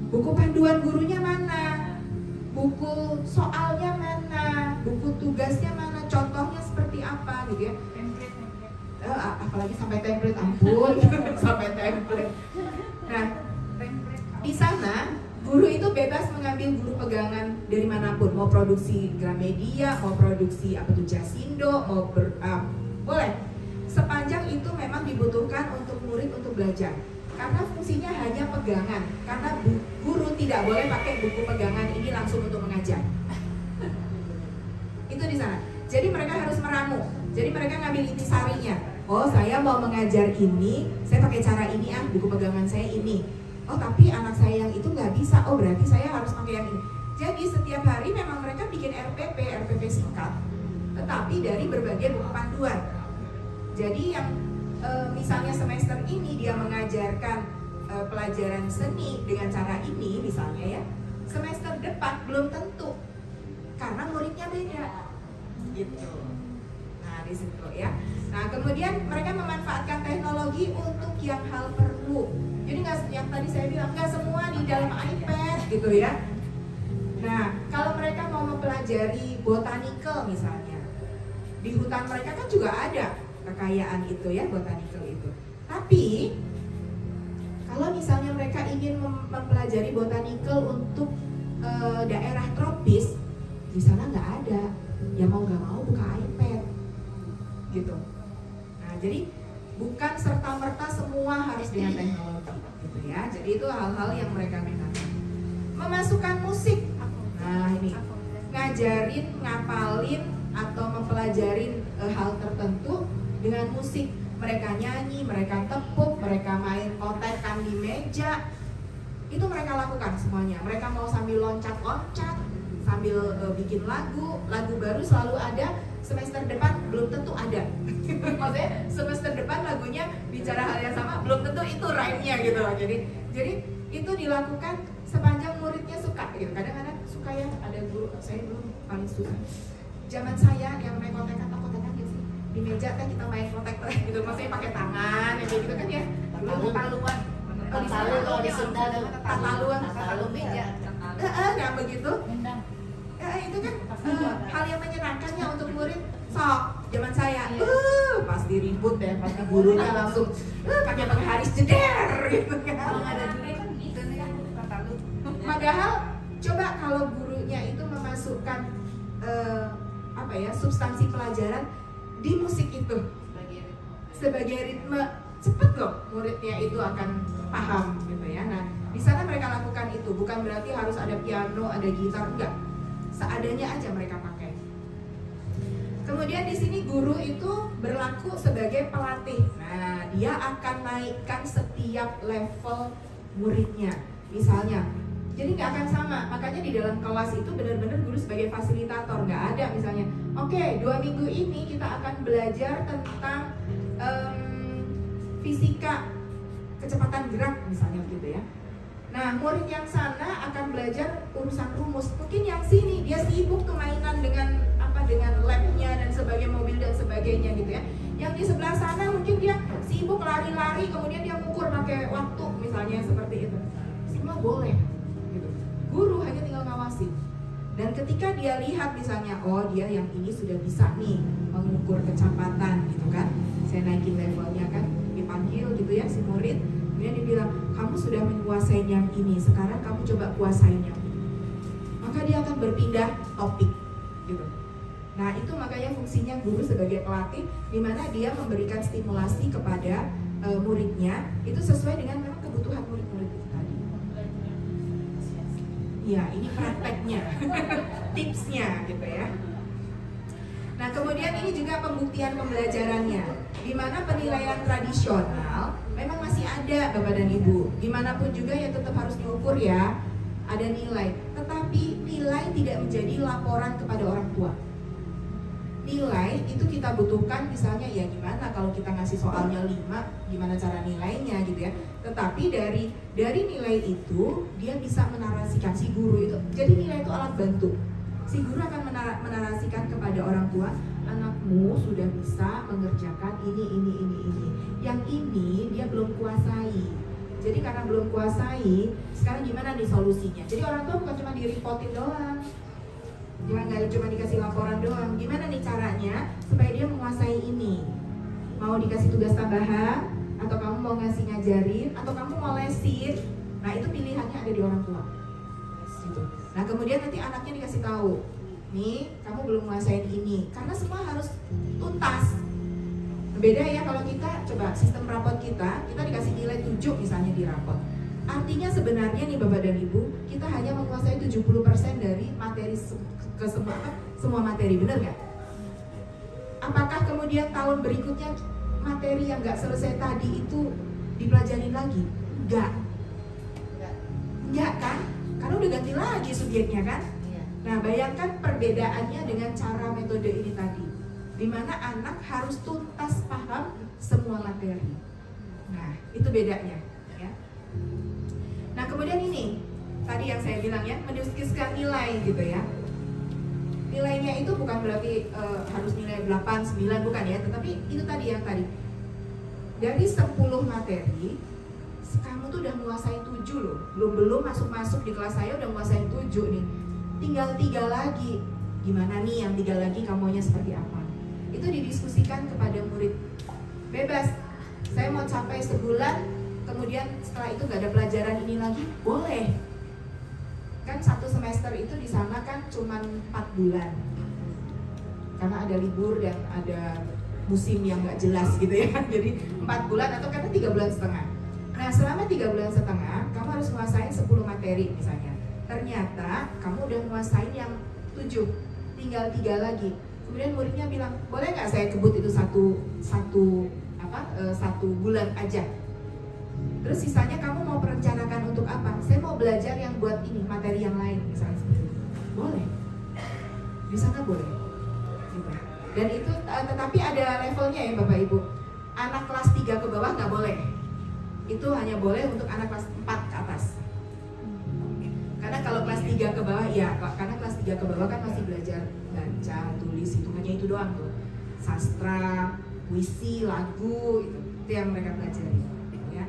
Buku panduan gurunya mana? Buku soalnya mana? Buku tugasnya mana? Contohnya seperti apa gitu ya? Apalagi sampai template, ampun. Sampai template. Nah, di sana guru itu bebas mengambil guru pegangan dari manapun, mau produksi Gramedia, mau produksi Jasindo, boleh, sepanjang itu memang dibutuhkan untuk murid untuk belajar, karena fungsinya hanya pegangan, karena guru tidak boleh pakai buku pegangan ini langsung untuk mengajar. Itu di sana. Jadi mereka harus meramu. Jadi mereka ngambil intisarinya. Oh saya mau mengajar ini, saya pakai cara ini buku pegangan saya ini. Oh tapi anak saya yang itu nggak bisa, oh berarti saya harus pakai yang ini. Jadi setiap hari memang mereka bikin RPP singkat, tetapi dari berbagai buku panduan. Jadi yang misalnya semester ini dia mengajarkan pelajaran seni dengan cara ini misalnya ya, semester depan belum tentu, karena muridnya beda gitu. Nah di situ ya. Nah kemudian mereka memanfaatkan teknologi untuk yang hal perlu. Jadi nggak, yang tadi saya bilang nggak semua di dalam iPad gitu ya. Nah kalau mereka mau mempelajari botanical misalnya, di hutan mereka kan juga ada kekayaan itu ya, botanical itu. Tapi kalau misalnya mereka ingin mempelajari botanical untuk daerah tropis, di sana nggak ada. Ya mau nggak mau buka iPad, gitu. Nah jadi bukan serta-merta semua harus dengan teknologi, gitu ya. Jadi itu hal-hal yang mereka minati. Memasukkan musik. Nah ini ngajarin, ngapalin atau mempelajarin hal tertentu dengan musik. Mereka nyanyi, mereka tepuk, mereka main kontekan di meja. Itu mereka lakukan semuanya. Mereka mau sambil loncat-loncat, sambil bikin lagu baru selalu ada. Semester depan belum tentu ada. Maksudnya semester depan lagunya bicara hal yang sama, belum tentu itu rhyme-nya gitu. Jadi itu dilakukan sepanjang muridnya suka gitu. Kadang-kadang suka ya, ada guru, saya dulu paling suka. Zaman saya yang main kontekan gitu sih. Di meja kan kita main kontek gitu, maksudnya pakai tangan yang gitu kan ya. Dulu taluan. Kalau di Sunda taluan, talu meja. Nah begitu. Itu kan hal yang menyenangkannya untuk murid. Sok, zaman saya, pasti ribut ya, pasti gurunya langsung pakai pengharis jeder gitu kan. Kalau nggak ada juri kan gitu nih kan. Padahal coba kalau gurunya itu memasukkan substansi pelajaran di musik itu sebagai ritme, cepet loh muridnya itu akan paham gitu ya. Nah di sana mereka lakukan itu, bukan berarti harus ada piano, ada gitar, enggak, seadanya aja mereka pakai. Kemudian di sini guru itu berlaku sebagai pelatih. Nah dia akan naikkan setiap level muridnya. Misalnya, jadi nggak akan sama. Makanya di dalam kelas itu benar-benar guru sebagai fasilitator. Nggak ada misalnya, oke, 2 minggu ini kita akan belajar tentang fisika kecepatan gerak misalnya gitu ya. Nah murid yang sana akan belajar urusan rumus. Mungkin yang sini dia sibuk tuh mainan dengan labnya dan sebagainya, mobil dan sebagainya gitu ya. Yang di sebelah sana mungkin dia sibuk lari-lari, kemudian dia mengukur pakai waktu misalnya seperti itu. Semua boleh gitu. Guru hanya tinggal ngawasin. Dan ketika dia lihat misalnya, oh dia yang ini sudah bisa nih mengukur kecepatan gitu kan, saya naikin levelnya kan, dipanggil gitu ya si murid, kemudian dibilang, kamu sudah menguasai yang ini, sekarang kamu coba kuasain yang ini. Maka dia akan berpindah topik gitu. Nah itu makanya fungsinya guru sebagai pelatih, di mana dia memberikan stimulasi kepada muridnya itu sesuai dengan memang kebutuhan murid-murid itu tadi. Ya ini prakteknya, tipsnya gitu ya. Nah kemudian ini juga pembuktian pembelajarannya, di mana penilaian tradisional memang masih ada Bapak dan Ibu. Dimanapun juga ya tetap harus diukur ya, ada nilai. Tetapi nilai tidak menjadi laporan kepada orang tua. Nilai itu kita butuhkan misalnya ya gimana kalau kita ngasih soalnya 5, gimana cara nilainya gitu ya. Tetapi dari nilai itu dia bisa menarasikan si guru itu. Jadi nilai itu alat bantu. Si guru akan menarasikan kepada orang tua, anakmu sudah bisa mengerjakan ini. Yang ini dia belum kuasai. Jadi karena belum kuasai, sekarang gimana nih solusinya? Jadi orang tua bukan cuma di-reportin doang. Nggak cuma dikasih laporan doang. Gimana nih caranya supaya dia menguasai ini? Mau dikasih tugas tambahan, atau kamu mau ngasih ngajarin, atau kamu mau lesin? Nah itu pilihannya ada di orang tua. Gitu. Nah kemudian nanti anaknya dikasih tahu, nih kamu belum menguasai ini, karena semua harus tuntas. Beda ya kalau kita coba sistem rapot kita dikasih nilai 7 misalnya di rapot. Artinya sebenarnya nih Bapak dan Ibu, kita hanya menguasai 70% dari materi semua materi, benar nggak? Apakah kemudian tahun berikutnya materi yang nggak selesai tadi itu dipelajarin lagi? Enggak kan? Karena udah ganti lagi subjeknya kan? Nah bayangkan perbedaannya dengan cara metode ini tadi, dimana anak harus tuntas paham semua materi. Nah itu bedanya ya. Nah kemudian ini tadi yang saya bilang ya, mendiskusikan nilai gitu ya. Nilainya itu bukan berarti harus nilai 8, 9, bukan ya. Tetapi itu tadi yang tadi, dari 10 materi kamu tuh udah menguasai 7 loh. Belum masuk di kelas saya udah menguasai 7 nih. Tinggal 3 lagi. Gimana nih yang 3 lagi kamunya seperti apa? itu didiskusikan kepada murid. Bebas, saya mau capai sebulan, kemudian setelah itu nggak ada pelajaran ini lagi, boleh. Kan satu semester itu di sana kan cuma 4 bulan, karena ada libur dan ada musim yang nggak jelas gitu ya. Jadi 4 bulan atau karena 3 bulan setengah. Nah selama 3 bulan setengah kamu harus menguasain 10 materi misalnya. Ternyata kamu udah menguasain yang 7, tinggal 3 lagi. Kemudian muridnya bilang, boleh nggak saya kebut itu satu bulan aja. Terus sisanya kamu mau perencanakan untuk apa? Saya mau belajar yang buat ini, materi yang lain misalnya seperti itu. Boleh. Di sana boleh. Gitu. Dan itu tetapi ada levelnya ya Bapak Ibu. Anak kelas 3 ke bawah nggak boleh. Itu hanya boleh untuk anak kelas 4 ke atas. Karena kalau kelas 3 ke bawah ya, karena kelas 3 ke bawah kan masih belajar baca, tulis, hitungannya itu doang tuh. Sastra, puisi, lagu, itu yang mereka pelajari ya.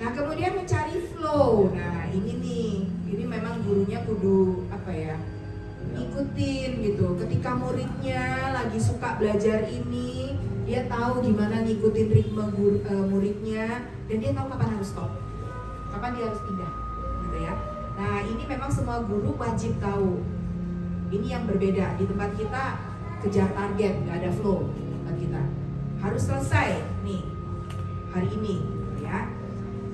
Nah, kemudian mencari flow. Nah, ini nih, ini memang gurunya kudu apa ya? Ngikutin gitu. Ketika muridnya lagi suka belajar ini, dia tahu gimana ngikutin ritme muridnya dan dia tahu kapan harus stop. Kapan dia harus pindah gitu ya. Nah, ini memang semua guru wajib tahu. Ini yang berbeda. Di tempat kita kejar target, nggak ada flow di tempat kita. Harus selesai nih hari ini gitu ya.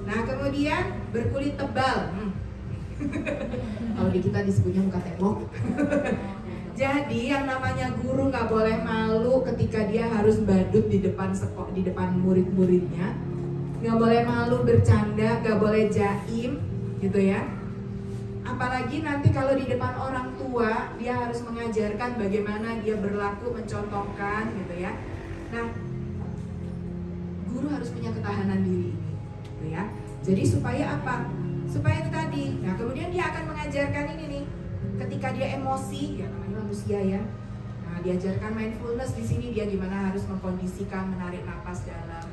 Nah, kemudian berkulit tebal. Kalau di kita disebutnya muka tembok. Jadi yang namanya guru nggak boleh malu ketika dia harus badut di depan murid-muridnya. Nggak boleh malu bercanda, nggak boleh jaim, gitu ya. Apalagi nanti kalau di depan orang tua, dia harus mengajarkan bagaimana dia berlaku, mencontohkan, gitu ya. Nah, guru harus punya ketahanan diri ini, gitu ya. Jadi supaya apa? Supaya itu tadi. Nah, kemudian dia akan mengajarkan ini nih. Ketika dia emosi, ya namanya manusia ya. Nah, diajarkan mindfulness di sini dia gimana harus mengkondisikan, menarik napas dalam.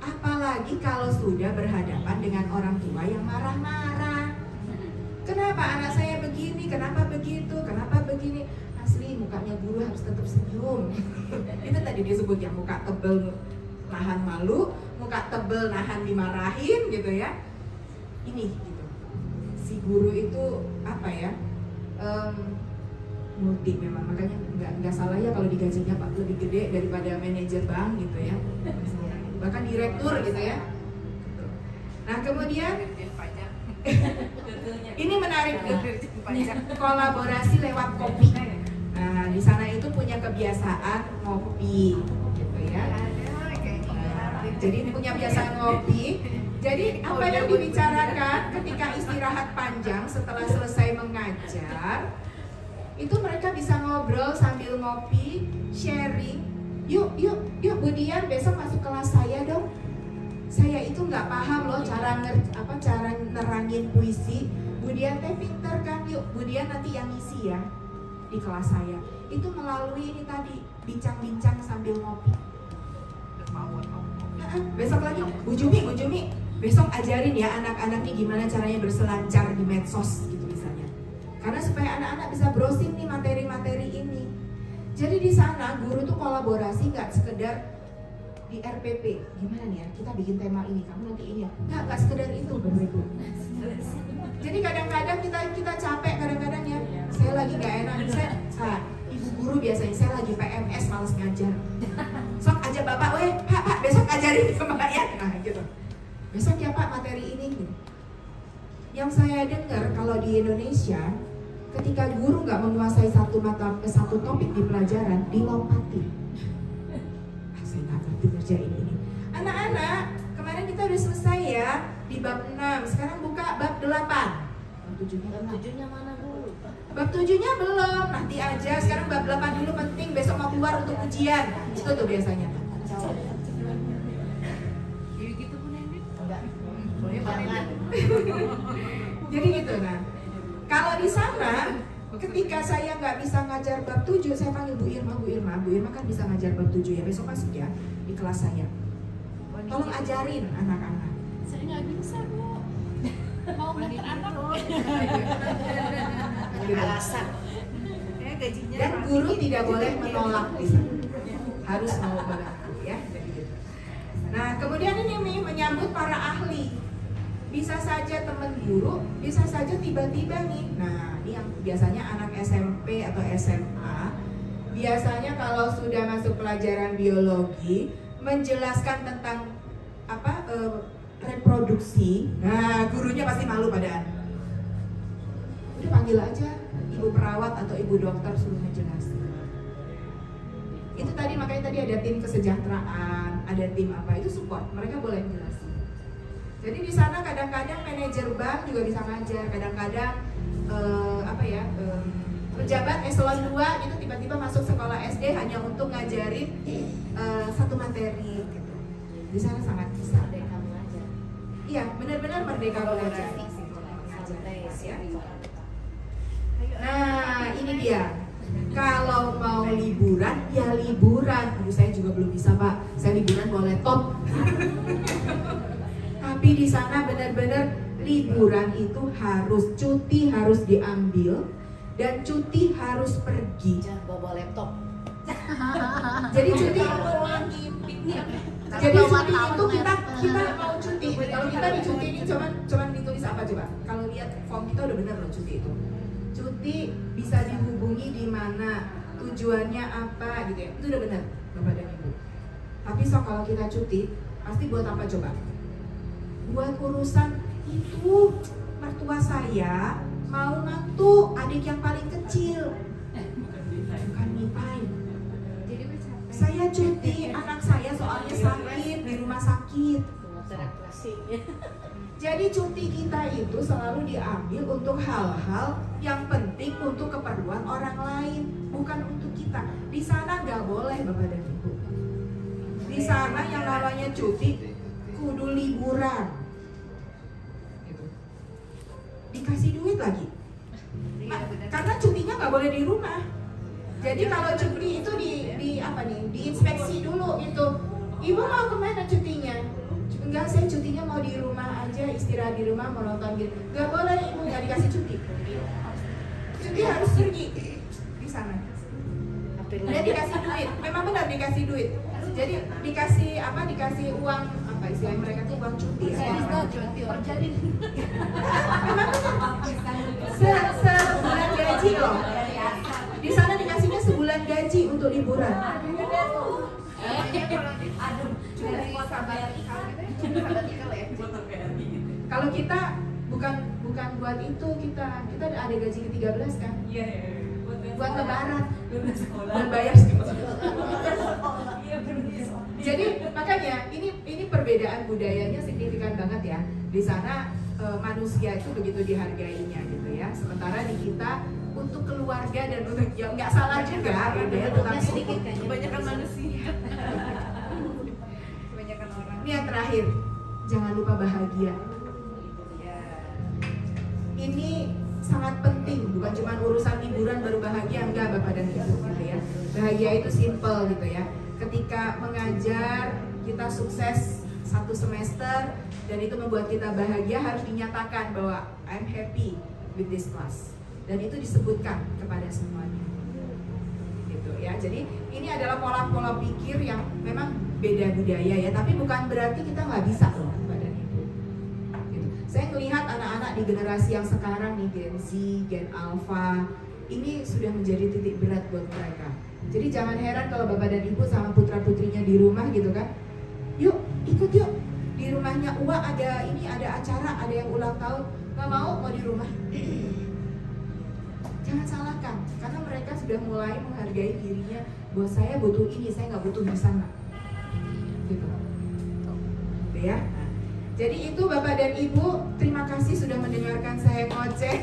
Apalagi kalau sudah berhadapan dengan orang tua yang marah-marah. Kenapa anak saya begini? Kenapa begitu? Kenapa begini? Asli mukanya guru harus tetap senyum. Itu tadi disebut ya, muka tebel nahan malu, muka tebel nahan dimarahin gitu ya. Ini gitu. Si guru itu apa ya? Multi memang, makanya nggak salah ya kalau digajinya Pak lebih gede daripada manajer bank gitu ya, bahkan direktur gitu ya. Nah kemudian ini menarik nih, kolaborasi lewat kopi. Nah di sana itu punya kebiasaan ngopi gitu ya. Jadi punya kebiasaan ngopi. Jadi apa yang dibicarakan ketika istirahat panjang setelah selesai mengajar, itu mereka bisa ngobrol sambil ngopi, sharing. Yuk Bu Dian besok masuk kelas saya dong. Saya itu nggak paham loh cara nerangin puisi. Bu Dian teh pinter kan, yuk Bu Dian nanti yang ngisi ya di kelas saya. Itu melalui ini tadi, bincang-bincang sambil ngopi. Besok lagi, Bu Jumi, besok ajarin ya anak-anak nih gimana caranya berselancar di medsos gitu misalnya. Karena supaya anak-anak bisa browsing nih materi-materi ini. Jadi di sana guru tuh kolaborasi, nggak sekedar di RPP. Gimana nih ya, kita bikin tema ini, kamu nanti ini ya. Nggak sekedar itu Bapak Ibu. Jadi kadang-kadang kita capek kadang-kadang ya. Saya lagi nggak enak, ibu guru biasanya saya lagi PMS malas ngajar. Sok aja Bapak, Pak besok ajarin ya Mbak ya. Nah gitu. Besok ya Pak materi ini gitu. Yang saya dengar kalau di Indonesia, ketika guru nggak menguasai satu topik di pelajaran, dilompati. Saya nggak ngerti ngerjain ini. Anak-anak, kemarin kita udah selesai ya di bab 6. Sekarang buka bab 8. Bab 7-nya mana dulu? Bab 7-nya belum, nanti aja. Sekarang bab 8 dulu penting, besok mau keluar untuk ujian. Itu tuh biasanya. Jadi gitu nah. Kalau di sana ketika saya nggak bisa ngajar bab 7, saya panggil Bu Irma kan bisa ngajar bab 7 ya, besok masuk ya di kelas saya. Tolong ajarin anak-anak. Saya nggak bisa Bu. Mau nganter anak. Alasan. Dan guru tidak boleh menolak di sana. harus mau Bapak Ibu ya. Jadi gitu. Nah, kemudian ini Mi, menyambut para ahli. Bisa saja teman guru, bisa saja tiba-tiba nih. Nah, ini yang biasanya anak SMP atau SMA, biasanya kalau sudah masuk pelajaran biologi, menjelaskan tentang apa reproduksi. Nah, gurunya pasti malu padaan. Udah panggil aja ibu perawat atau ibu dokter suruh ngejelasin. Itu tadi makanya tadi ada tim kesejahteraan, ada tim apa itu support, mereka boleh menjelaskan. Jadi di sana kadang-kadang manajer bank juga bisa ngajar, kadang-kadang pejabat eselon 2 itu tiba-tiba masuk sekolah SD hanya untuk ngajarin satu materi gitu. Di sana sangat bisa. Merdeka belajar. Iya, benar-benar merdeka belajar. Ya. Nah, ini dia. Kalau mau liburan, ya liburan. Aduh, saya juga belum bisa, Pak. Saya liburan mau laptop. Tapi di sana benar-benar liburan itu harus cuti, harus diambil, dan cuti harus pergi. Jangan bawa laptop. Jadi cuti Jadi cuti itu kita mau cuti. Kalau kita di cuti ini cuman ditulis apa coba? Kalau lihat form kita udah bener loh cuti itu. Cuti bisa dihubungi di mana, tujuannya apa gitu ya. Itu udah bener Bapak dan Ibu. Tapi kalau kita cuti pasti buat apa coba? Buat urusan itu mertua saya mau mantu adik yang paling kecil. Bukan me time. Saya cuti, anak saya soalnya sakit di rumah sakit. Jadi cuti kita itu selalu diambil untuk hal-hal yang penting untuk keperluan orang lain, bukan untuk kita. Di sana nggak boleh Bapak dan Ibu. Di sana yang namanya cuti kudu liburan. Gitu. Dikasih duit lagi. Karena cutinya nggak boleh di rumah. Jadi kalau cuti itu diinspeksi dulu gitu. Ibu mau kemana cutinya? Enggak, saya cutinya mau di rumah aja, istirahat di rumah, mau nonton gitu. Enggak boleh ibu, nggak dikasih cuti. Cuti harus pergi di sana. Dia dikasih duit, memang benar dikasih duit. Jadi dikasih uang apa istilahnya mereka tuh uang cuti. Cuti terjadi. Memang benar. Sebulan gaji loh. Di sana dikasihnya sebulan gaji untuk liburan. Kalau kita bukan buat itu, kita ada gaji ke-13 kan? Iya. Buat lebaran, buat bayar sekolah. Jadi makanya ini perbedaan budayanya signifikan banget ya. Di sana manusia itu begitu dihargainya gitu ya. Sementara di kita untuk keluarga dan untuk ya nggak salah juga gitu ya, tetapi sedikit kebanyakan manusia. Kebanyakan orang. Ini yang terakhir, jangan lupa bahagia. Ini sangat penting, bukan cuma urusan liburan baru bahagia, enggak Bapak dan Ibu gitu ya. Bahagia itu simple gitu ya. Ketika mengajar kita sukses 1 semester dan itu membuat kita bahagia, harus dinyatakan bahwa I'm happy with this class. Dan itu disebutkan kepada semuanya. Gitu ya. Jadi ini adalah pola-pola pikir yang memang beda budaya ya, tapi bukan berarti kita nggak bisa loh Bapak dan Ibu. Gitu. Saya melihat anak-anak di generasi yang sekarang nih, Gen Z, Gen Alpha, ini sudah menjadi titik berat buat mereka. Jadi jangan heran kalau Bapak dan Ibu sama putra-putrinya di rumah gitu kan. Yuk, ikut yuk. Di rumahnya Uwa ada acara, ada yang ulang tahun. Nggak mau di rumah. Jangan salahkan, karena mereka sudah mulai menghargai dirinya bahwa saya butuh ini, saya nggak butuh di sana. Gitu. Ya. Jadi itu Bapak dan Ibu, terima kasih sudah mendengarkan saya ngoceh.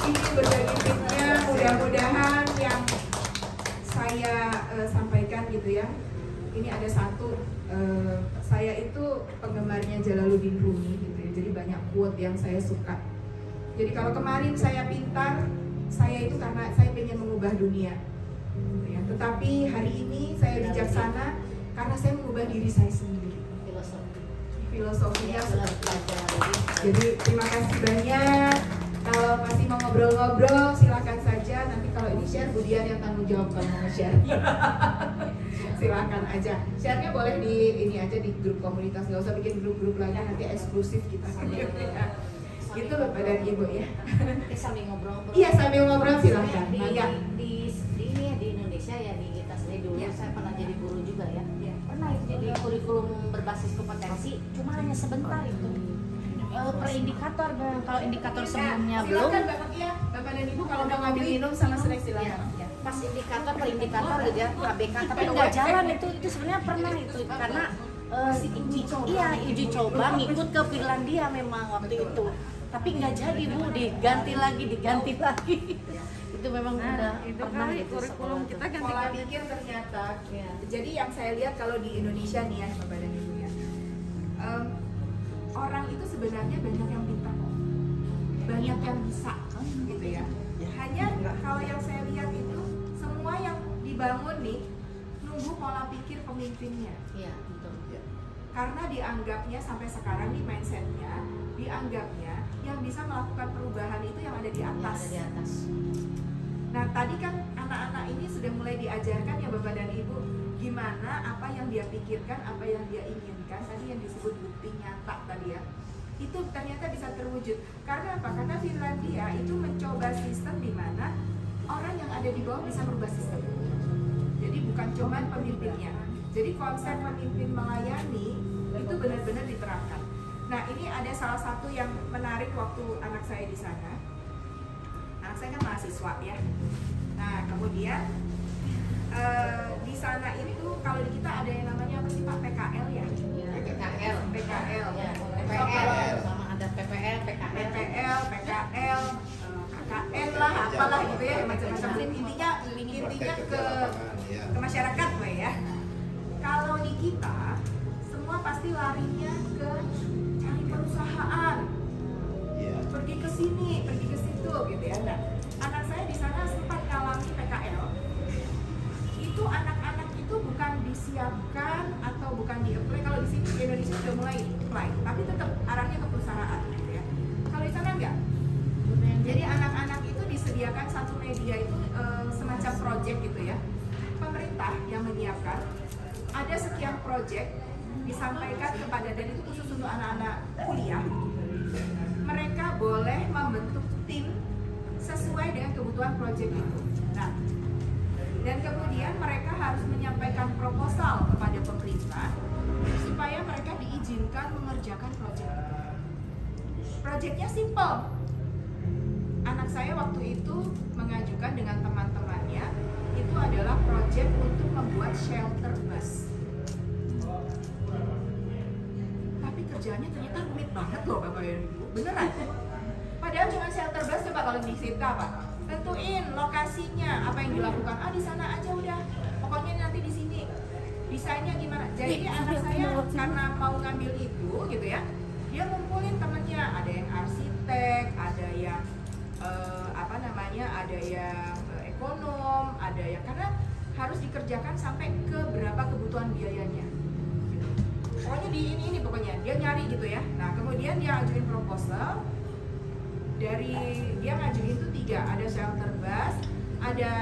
Ini berbagi tipsnya, mudah-mudahan yang saya sampaikan gitu ya. Ini ada satu, saya itu penggemarnya Jalaluddin Rumi gitu ya. Jadi banyak quote yang saya suka. Jadi kalau kemarin saya pintar, saya itu karena saya ingin mengubah dunia. Ya, tetapi hari ini saya bijaksana karena saya mengubah diri saya sendiri. Filosofinya seperti itu. Jadi terima kasih banyak. Kalau masih mau ngobrol-ngobrol, silakan saja. saya nanti kalau ini share Budian yang tanggung jawab kalau mau share. Silakan aja. Share-nya boleh di ini aja di grup komunitas, nggak usah bikin grup-grup lagi nanti eksklusif kita. Gitu Bapak dan Ibu ya. Sambil ngobrol-ngobrol. Iya sambil ngobrol silakan. Di, Mangga. ini ya di Indonesia ya di kita sendiri dulu Ya. saya pernah jadi guru juga ya. Ya. Pernah itu jadi kurikulum berbasis kompetensi, cuma hanya sebentar itu. Per indikator, kalau indikator sebelumnya belum. Silakan Bapak ya, Bapak dan Ibu kalau mau ngambil minum sama snack silakan. Ya. Pas indikator per indikator gitu ya KBK, tapi nggak jalan itu sebenarnya pernah itu karena uji coba ngikut ke Finlandia memang waktu itu, tapi nggak jadi Bu, diganti lagi itu memang udah itu pernah kali gitu kurikulum sekolah kita itu. Pola ganti-ganti. pikir ternyata. Iya. Jadi yang saya lihat kalau di Indonesia nih ya Bapak dan Ibu ya, orang itu sebenarnya banyak yang pintar kok, banyak yang bisa gitu ya. Hanya kalau yang saya lihat itu semua yang dibangun nih nunggu pola pikir pemimpinnya. Iya betul. Karena dianggapnya sampai sekarang di mindsetnya dianggapnya yang bisa melakukan perubahan itu yang ada di Yang atas. ada di atas. Nah tadi kan anak-anak ini sudah mulai diajarkan ya Bapak dan Ibu gimana apa yang dia pikirkan, apa yang dia inginkan, tadi yang disebut bukti nyata tadi ya, itu ternyata bisa terwujud. Karena apa? Karena Finlandia itu mencoba sistem di mana orang yang ada di bawah bisa merubah sistem. Jadi bukan cuma pemimpinnya. Jadi konsep pemimpin melayani itu benar-benar diterapkan. Nah ini ada salah satu yang menarik waktu anak saya di sana. Anak saya kan mahasiswa ya. Nah kemudian di sana itu kalau di kita ada yang namanya apa sih Pak, PKL ya? Ya, PKL. PKL. Ya, So, PPL sama ada PPL, PKL. PPL, PKL, KKN lah, apalah gitu ya, macam-macam. Intinya ke masyarakat lah ya. Kalau di kita semua pasti larinya ke cari perusahaan, pergi ke sini, pergi ke situ gitu ya. Nah, anak saya di sana sempat ngalami PKL. Itu anak-anak itu bukan disiapkan atau bukan di-apply. Kalau di sini di Indonesia sudah mulai apply, tapi tetap arahnya ke perusahaan gitu ya. Kalau di sana enggak. Jadi anak-anak itu disediakan satu media itu semacam project gitu ya. Pemerintah yang menyiapkan ada sekian project disampaikan kepada, dan itu khusus untuk anak-anak kuliah. Mereka boleh membentuk tim sesuai dengan kebutuhan project itu. Nah, dan kemudian mereka harus menyampaikan proposal kepada pemerintah supaya mereka diizinkan mengerjakan proyek. Proyeknya simple. Anak saya waktu itu mengajukan dengan teman-temannya, itu adalah proyek untuk membuat shelter bus. Tapi kerjaannya ternyata rumit banget loh Bapak dan Ibu, beneran. Padahal cuma shelter bus, coba kalau di Sita apa? Tentuin lokasinya, apa yang dilakukan. Di sana aja udah. Pokoknya nanti di sini. Desainnya gimana? Jadi anak saya karena mau ngambil itu gitu ya, dia ngumpulin temennya. Ada yang arsitek, ada yang ada yang ekonom, ada yang karena harus dikerjakan sampai ke berapa kebutuhan biayanya. Pokoknya di ini pokoknya dia nyari gitu ya. Nah kemudian dia ajuin proposal. Dari dia ngajuin itu 3, ada shelter bus, ada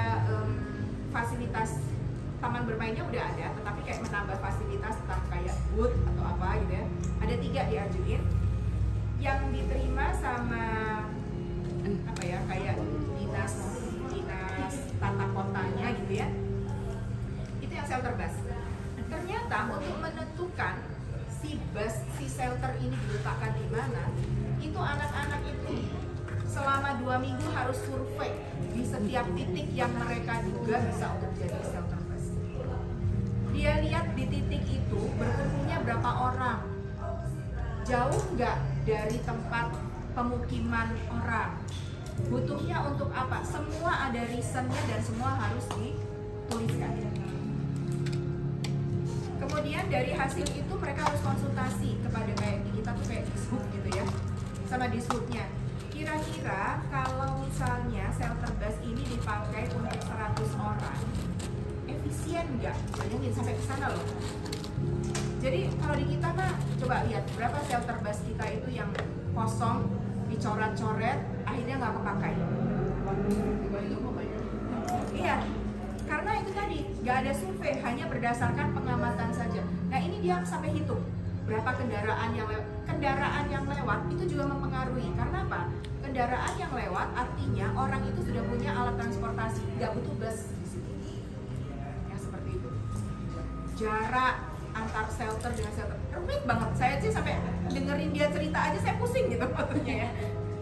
fasilitas taman bermainnya udah ada, tetapi kayak menambah fasilitas tentang kayak wood atau apa gitu ya. Ada 3 diajuin, yang diterima sama apa ya kayak dinas tata kotanya gitu ya. Itu yang shelter bus. Ternyata untuk menentukan si shelter ini diletakkan di mana, itu anak-anak itu selama 2 minggu harus survei di setiap titik yang mereka duga bisa untuk jadi shelter bus. Dia lihat di titik itu berkumpulnya berapa orang, jauh nggak dari tempat pemukiman orang, butuhnya untuk apa, semua ada reasonnya dan semua harus dituliskan. Kemudian dari hasil itu mereka harus konsultasi kepada kayak di kita tuh kayak dishub gitu ya, sama dishubnya. Kira-kira kalau misalnya shelter bus ini dipakai untuk 100 orang, efisien nggak? Bayangin sampai ke sana loh. Jadi kalau di kita mah coba lihat berapa shelter bus kita itu yang kosong, dicoret-coret, akhirnya nggak kepakai. Iya, karena itu tadi nggak ada survei, hanya berdasarkan pengamatan saja. Nah ini dia sampai hitung berapa kendaraan yang lewat itu juga mempengaruhi. Karena apa? Kendaraan yang lewat artinya orang itu sudah punya alat transportasi, nggak butuh bus di situ. Ya seperti itu. Jarak antar shelter dengan shelter rumit banget. Saya sih sampai dengerin dia cerita aja saya pusing gitu maksudnya ya.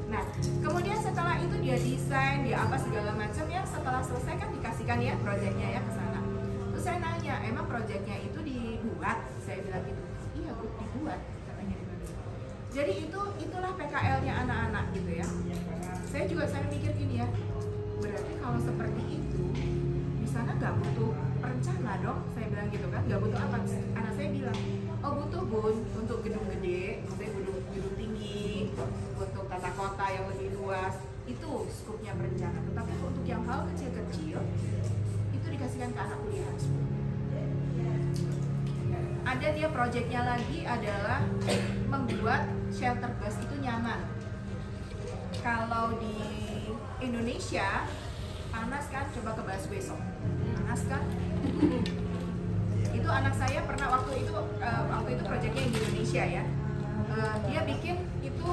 Nah, kemudian setelah itu dia desain, dia apa segala macam ya. Setelah selesai kan dikasihkan ya proyeknya ya ke sana. Terus saya nanya, emang proyeknya itu dibuat? Saya bilang gitu. Iya Bu, dibuat katanya gitu. Jadi itulah PKL-nya anak-anak gitu ya. Saya mikir gini ya. Berarti kalau seperti itu di sana nggak butuh perencana dong, saya bilang gitu kan. Nggak butuh apa? Anak saya bilang, oh butuh Bun untuk gedung gede, maksudnya gedung tinggi, untuk tata kota yang lebih luas, itu skupnya berencana. Tetapi untuk yang hal kecil-kecil itu dikasihkan ke anak kuliah. Ada dia proyeknya lagi adalah membuat shelter bus itu nyaman. Kalau di Indonesia panas kan, coba ke busway panas kan. Itu anak saya pernah waktu itu proyeknya di Indonesia ya. Dia bikin itu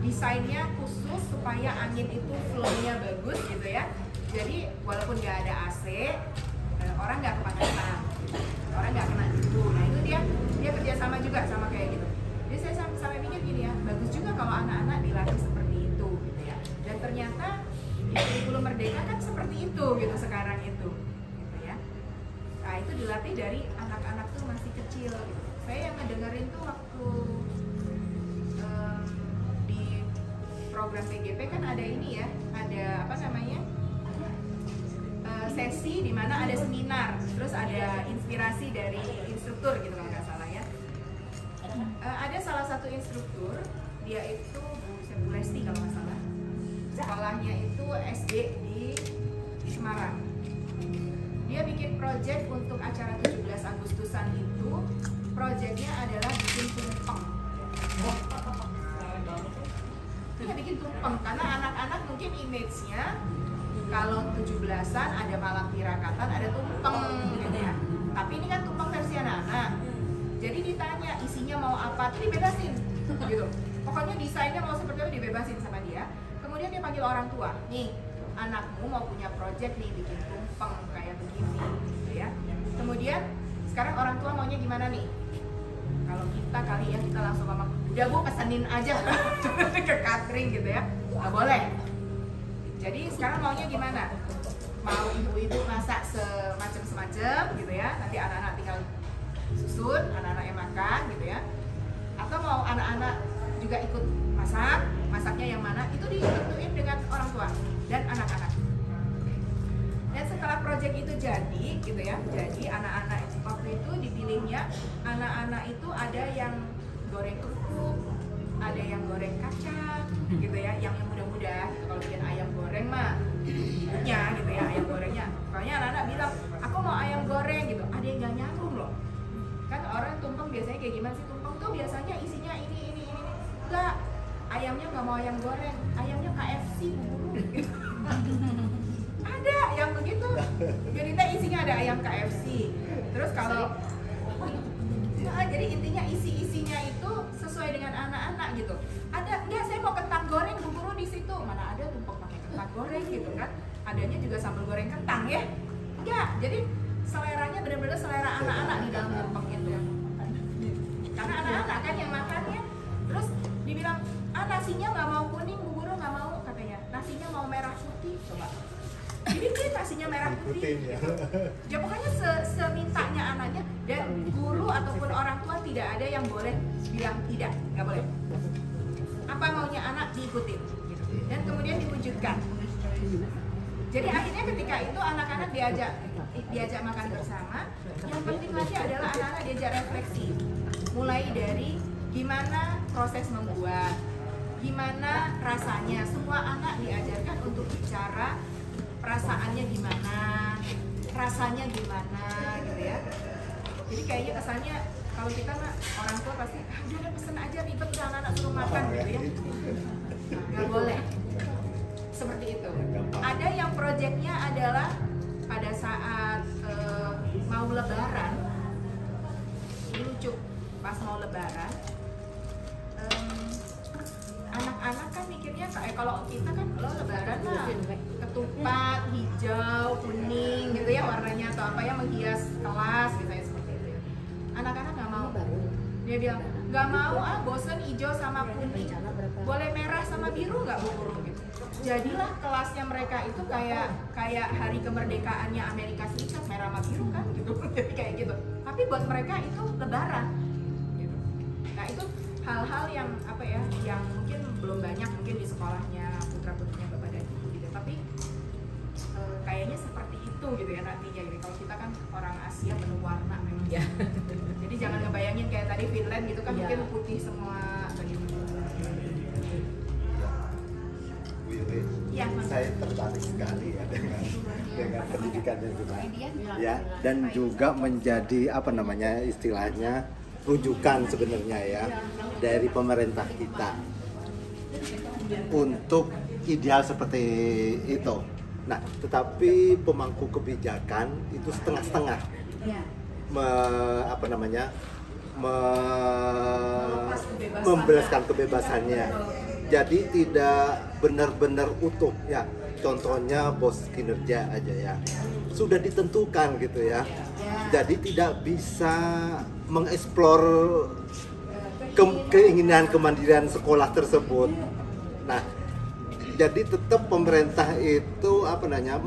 desainnya khusus supaya angin itu flow-nya bagus gitu ya. Jadi walaupun nggak ada AC, orang nggak kepanasan, orang nggak kena debu. Nah itu dia kerjasama juga sama kayak gitu. Jadi saya sampai mikir gini ya, bagus juga kalau anak-anak dilatih seperti itu gitu ya. Dan ternyata di kurikulum Merdeka kan seperti itu gitu sekarang itu, gitu ya. Nah itu dilatih dari anak-anak tuh masih kecil. Gitu. Saya yang ngedengerin tuh waktu di program PGP kan ada ini ya, ada apa namanya? Sesi di mana ada seminar, terus ada inspirasi dari instruktur gitu kalau nggak salah ya. Ada salah satu instruktur, dia itu Bu Lesti kalau nggak salah. Sekolahnya itu SD di Semarang. Dia bikin project untuk acara 17 Agustusan itu, projectnya adalah bikin tumpeng. Dia bikin tumpeng karena anak-anak mungkin image-nya kalau 17-an ada malam tirakatan, ada tumpeng gitu ya. Tapi ini kan tumpeng versi anak-anak. Jadi ditanya isinya mau apa, tuh dibebasin gitu. Pokoknya desainnya mau seperti apa dibebasin sama dia. Kemudian dia panggil orang tua, nih anakmu mau punya project nih bikin tumpeng kayak begini gitu ya. Kemudian sekarang orang tua maunya gimana nih? Kalau kita kali ya kita langsung ngomong, udah Bu pesenin aja ke catering gitu ya. Nggak boleh. Jadi sekarang maunya gimana? Mau ibu-ibu masak semacam gitu ya. Nanti anak-anak tinggal susun, anak-anak yang makan gitu ya. Atau mau anak-anak juga ikut masak, masaknya yang mana? Itu ditentuin dengan orang tua dan anak-anak. Dan setelah proyek itu jadi gitu ya. Jadi anak-anak waktu itu dipilihnya, anak-anak itu ada yang goreng kerupuk, ada yang goreng kacang gitu ya, yang mudah-mudah gitu. Kalau bikin ayam goreng mah punya gitu ya, ayam gorengnya. Pokoknya anak-anak bilang, aku mau ayam goreng gitu. Ada yang gak nyambung loh. Kan orang tumpeng biasanya kayak gimana sih? Tumpeng tuh biasanya isinya ini. Enggak, ayamnya nggak mau ayam goreng, ayamnya KFC bubur gitu. Ada yang begitu. Jadi isinya ada ayam KFC. Terus kalau jadi intinya isinya itu sesuai dengan anak-anak gitu. Ada enggak, saya mau kentang goreng bubur di situ. Mana ada tumpeng pakai kentang goreng gitu kan? Adanya juga sambal goreng kentang ya. Enggak, jadi seleranya benar-benar selera anak-anak di dalam tumpeng itu. Karena anak-anak kan yang makannya. Terus dibilang, nasinya nggak mau kuning, bubur nggak mau katanya. Nasinya mau merah putih, coba. Jadi dia nasinya merah putih. Ya pokoknya semintanya anaknya, dan guru ataupun orang tua tidak ada yang boleh bilang tidak, nggak boleh. Apa maunya anak diikutin, gitu. Dan kemudian diwujudkan. Jadi akhirnya ketika itu anak-anak diajak makan bersama. Yang penting lagi adalah anak-anak diajak refleksi, mulai dari gimana proses membuat, gimana rasanya. Semua anak diajarkan untuk bicara perasaannya gimana, rasanya gimana gitu ya. Jadi kayaknya kesannya kalau kita mah orang tua pasti udah pesen aja ribet, anak-anak suruh makan gitu ya. Nggak boleh seperti itu. proyeknya adalah pada saat mau lebaran, ini lucu, pas mau lebaran, anak-anak kan mikirnya kayak kalau kita kan lo lebaran lah ketupat hijau kuning gitu ya warnanya atau apa yang menghias kelas gitu ya seperti itu ya. Anak-anak nggak mau, dia bilang nggak mau bosen hijau sama kuning, boleh merah sama biru nggak bu guru gitu. Jadilah kelasnya mereka itu kayak hari kemerdekaannya Amerika Serikat merah sama biru kan gitu. Jadi kayak gitu, tapi buat mereka itu lebaran gitu. Nah itu hal-hal yang apa ya, yang mungkin belum banyak mungkin di sekolahnya putra-putrinya bapak dan ibu gitu, tapi kayaknya seperti itu gitu ya nantinya gitu. Kalau kita kan orang Asia penuh warna memang ya. Jadi jangan ngebayangin kayak tadi Finland gitu kan mungkin putih semua begitu. Ya, saya tertarik sekali ya dengan pendidikan dan juga ya, dan juga menjadi apa namanya istilahnya rujukan sebenarnya ya dari pemerintah kita untuk ideal seperti itu. Nah, tetapi pemangku kebijakan itu setengah-setengah, membebaskan kebebasannya. Jadi tidak benar-benar utuh ya. Contohnya bos kinerja aja ya. Sudah ditentukan gitu ya. Jadi tidak bisa mengeksplor keinginan kemandirian sekolah tersebut. Nah, jadi tetap pemerintah itu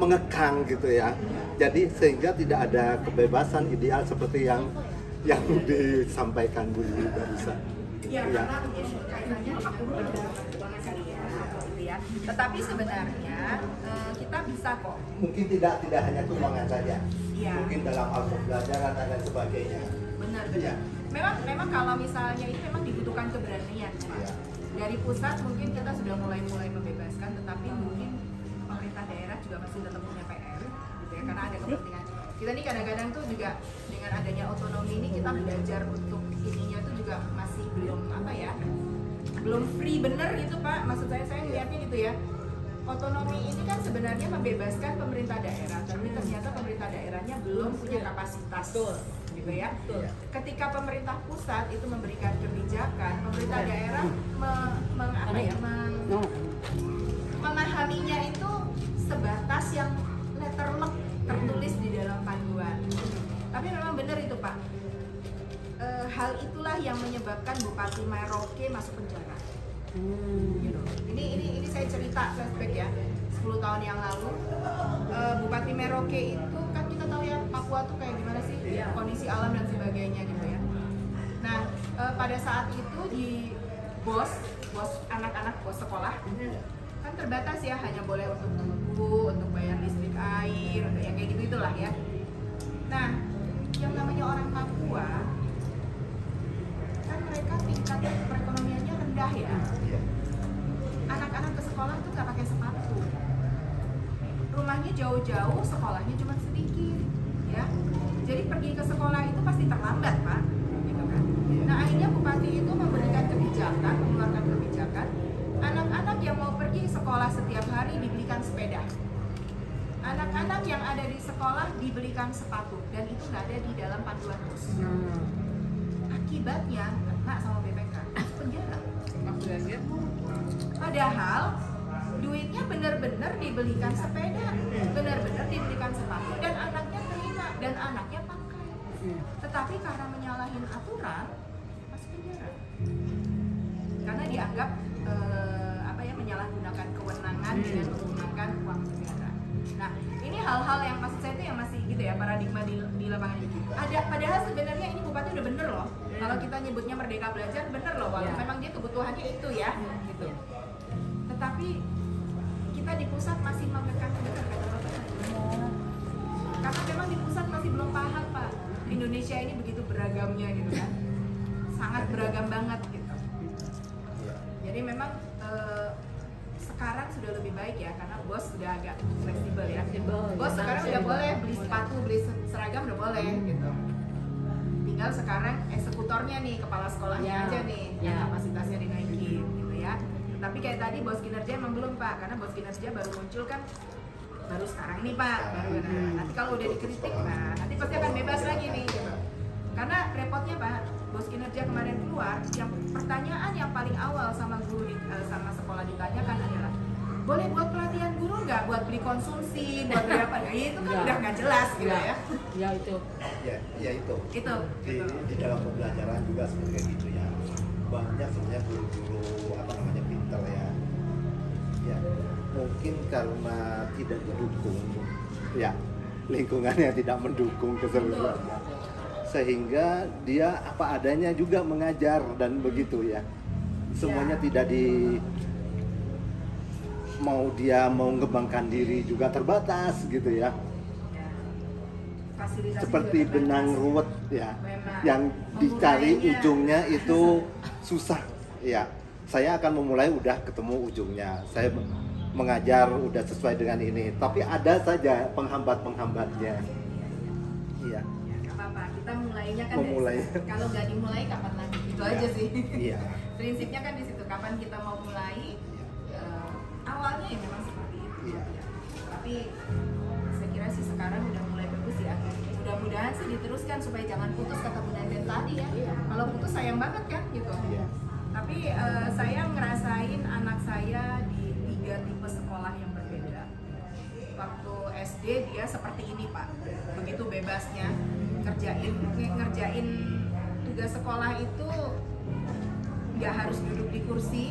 mengekang gitu ya. Jadi sehingga tidak ada kebebasan ideal seperti yang disampaikan Bu Lili barusan. Ya, karena mungkin kaitannya aku banget kali ya. Tetapi sebenarnya kita bisa kok. Mungkin tidak hanya tumbangan saja. Iya. Mungkin dalam hal pembelajaran dan sebagainya. Benar. Ya. Memang kalau misalnya ini memang dibutuhkan keberanian, Pak. Ya. Dari pusat mungkin kita sudah mulai membebaskan, tetapi mungkin pemerintah daerah juga masih tetap punya PR, gitu ya, karena ada kepentingan. Kita nih kadang-kadang tuh juga dengan adanya otonomi ini kita belajar untuk ininya tuh juga masih belum free bener gitu Pak. Maksud saya melihatnya gitu ya. Otonomi ini kan sebenarnya membebaskan pemerintah daerah, tapi ternyata pemerintah daerahnya belum punya kapasitas. Gitu ya. Ketika pemerintah pusat itu memberikan kebijakan, pemerintah daerah memahaminya itu sebatas yang letterlek tertulis di dalam panduan. Tapi memang benar itu Pak. Hal itulah yang menyebabkan Bupati Merauke masuk penjara. Gitu. Ini saya cerita flashback ya. 10 tahun yang lalu Bupati Merauke itu kan kita tahu ya Papua tuh kayak gimana sih kondisi alam dan sebagainya gitu ya. Nah pada saat itu di bos anak-anak bos sekolah kan terbatas ya, hanya boleh untuk menunggu, untuk bayar listrik, air, yang kayak gitu itulah ya. Nah yang namanya orang Papua kan mereka tingkat perekonomiannya rendah ya. Anak-anak ke sekolah tuh nggak pakai sepatu, rumahnya jauh-jauh, sekolahnya cuma sedikit, ya. Jadi pergi ke sekolah itu pasti terlambat Pak, gitu kan. Nah akhirnya bupati itu mengeluarkan kebijakan, anak-anak yang mau pergi sekolah setiap hari dibelikan sepeda, anak-anak yang ada di sekolah dibelikan sepatu, dan itu nggak ada di dalam panduan bos. Akibatnya kena sama BPK, penjara. Padahal duitnya benar-benar dibelikan sepeda, benar-benar dibelikan sepatu, dan anaknya terima dan anaknya pakai. Tetapi karena menyalahin aturan, masuk penjara. Karena dianggap menyalahgunakan kewenangan dengan menggunakan uang negara. Nah, ini hal-hal yang maksud saya itu yang masih gitu ya, paradigma di lapangan ini. Ada, padahal sebenarnya ini bupati udah bener loh. Kalau kita nyebutnya Merdeka Belajar bener loh, walaupun memang dia kebutuhannya itu ya, gitu. Tetapi kita di pusat masih mengekang benar kata Bapak. Karena memang di pusat masih belum paham Pak. Indonesia ini begitu beragamnya gitu kan. Sangat beragam banget gitu. Jadi memang sekarang sudah lebih baik ya, karena bos sudah agak fleksibel ya. Bos sekarang udah boleh beli sepatu, beli seragam udah boleh gitu. Tinggal sekarang eksekutornya nih, kepala sekolahnya aja nih, yang kapasitasnya dinaikin gitu ya. Tapi kayak tadi bos kinerja emang belum Pak, karena bos kinerja baru muncul kan baru sekarang nih Pak, baru nanti kalau udah dikritik, nah nanti pasti akan bebas lagi nih. Karena repotnya Pak, bos kinerja kemarin keluar, yang pertanyaan yang paling awal sama guru sama sekolah ditanyakan adalah, boleh buat pelatihan guru nggak, buat beli konsumsi, buat beli apa? Itu kan udah nggak jelas gitu ya. Ya itu. Ya itu. Itu. Di dalam pembelajaran juga seperti itu ya. Banyak sebenarnya guru-guru apa namanya pintar ya. Ya mungkin karena tidak didukung, ya lingkungannya tidak mendukung keseluruhannya, sehingga dia apa adanya juga mengajar dan begitu ya. Semuanya tidak dia mau mengembangkan diri juga terbatas gitu ya. Fasilitas Seperti juga benang terbatas. ruwet ya, Memang. yang dicari Memulainya. ujungnya itu susah ya. Saya akan memulai udah ketemu ujungnya, saya mengajar udah sesuai dengan ini, tapi ada saja penghambat-penghambatnya. Iya. Ya, nggak apa-apa, kita mulainya kan Memulai. dari situ. Kalau nggak dimulai kapan lagi? Itu Iya. aja sih. Iya. Prinsipnya kan di situ, kapan kita mau mulai. Awalnya ya memang seperti itu. Iya. Tapi saya kira sih sekarang udah mulai bagus ya. Mudah-mudahan sih diteruskan supaya jangan putus kata Bu Nenden tadi ya. Kalau putus sayang banget kan gitu. Iya. Tapi saya ngerasain anak saya di 3 tipe sekolah yang berbeda. Waktu SD dia seperti ini Pak, begitu bebasnya ngerjain tugas sekolah itu nggak harus duduk di kursi,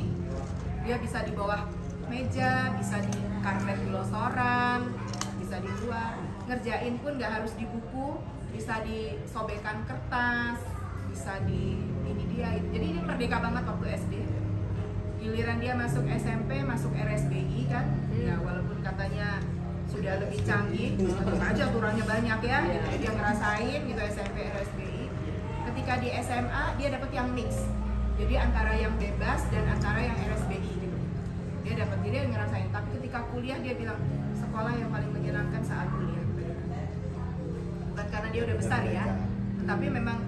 dia bisa di bawah meja, bisa di karpet di longsoran, bisa di luar. Ngerjain pun nggak harus di buku, bisa disobekan kertas, bisa di ini dia. Jadi ini merdeka banget waktu SD. Giliran dia masuk SMP, masuk RSBI kan, ya walaupun katanya sudah lebih canggih, tetap aja aturannya banyak ya. Gitu. Dia ngerasain gitu SMP RSBI. Ketika di SMA dia dapat yang mix. Jadi antara yang bebas dan antara yang RSBI gitu. Dia dapat, dia ngerasain. Tapi ketika kuliah dia bilang sekolah yang paling menyenangkan saat kuliah. Bukan karena dia udah besar ya, tetapi memang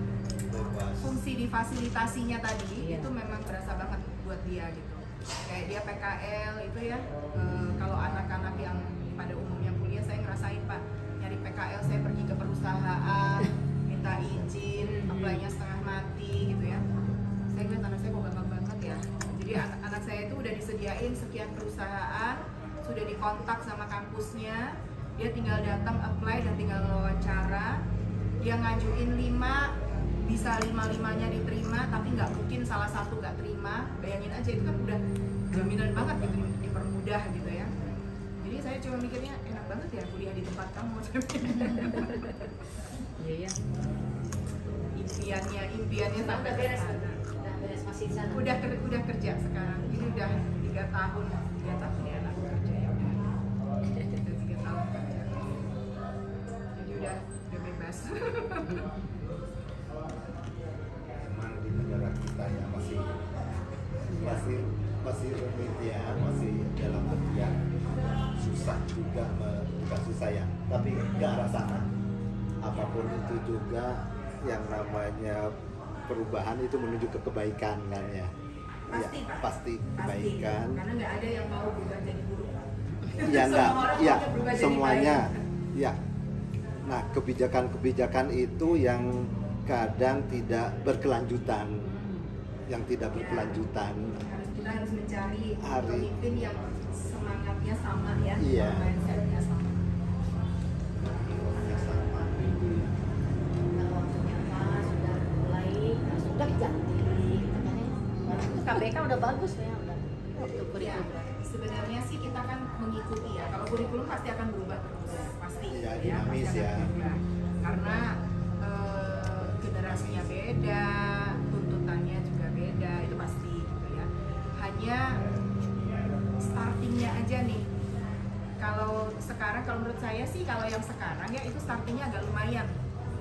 fungsi di fasilitasinya tadi itu memang berasa banget buat dia gitu. Kayak dia PKL itu ya, kalau anak-anak yang pada umumnya kuliah, saya ngerasain Pak, nyari PKL saya pergi ke perusahaan, minta izin, apply-nya setengah mati gitu ya. Saya ngeliat anak saya kok gampang banget ya. Jadi anak saya itu udah disediain sekian perusahaan, sudah dikontak sama kampusnya, dia tinggal datang apply dan tinggal wawancara. Dia ngajuin 5, bisa 5-5-nya diterima, tapi nggak mungkin salah satu nggak terima. Bayangin aja, itu kan udah jaminan banget gitu, dipermudah gitu ya. Jadi saya cuma mikirnya enak banget ya kuliah di tempat kamu. Iya ya. Impiannya sampai ke sana. Udah beres masih di sana. Udah kerja sekarang. Ini udah 3 tahun ya anak kerja ya udah. Udah 3 tahun kerja. Jadi udah bebas. Memang di negara kita ya masih rumit ya, masih dalam kerja susah juga, bukan susah ya, tapi ke arah sana. Apapun itu juga yang namanya perubahan itu menuju ke kebaikan kan ya. Pasti, Ya, Pak. pasti Pasti. kebaikan. Karena nggak ada yang mau berubah jadi buruk. Ya enggak, Semua orang ya maunya berubah jadi semuanya, baik. ya. Nah kebijakan-kebijakan itu yang kadang tidak berkelanjutan, yang tidak berkelanjutan. Kita harus mencari Hari. pemimpin yang semangatnya sama ya, Iya. mindsetnya sama. Ya, sama. Kalau waktunya pas sudah mulai sudah ganti gitu kan ya. Itu KBK udah bagus ya, udah waktu Ya, kurikulum. sebenarnya sih kita kan mengikuti ya. Kalau kurikulum pasti akan berubah terus, pasti. Iya, gitu dinamis pasti akan ya. berubah. Karena generasinya beda, tuntutannya juga beda, itu pasti gitu ya. Hanya startingnya aja nih. Kalau sekarang, kalau menurut saya sih, kalau yang sekarang ya itu startingnya agak lumayan.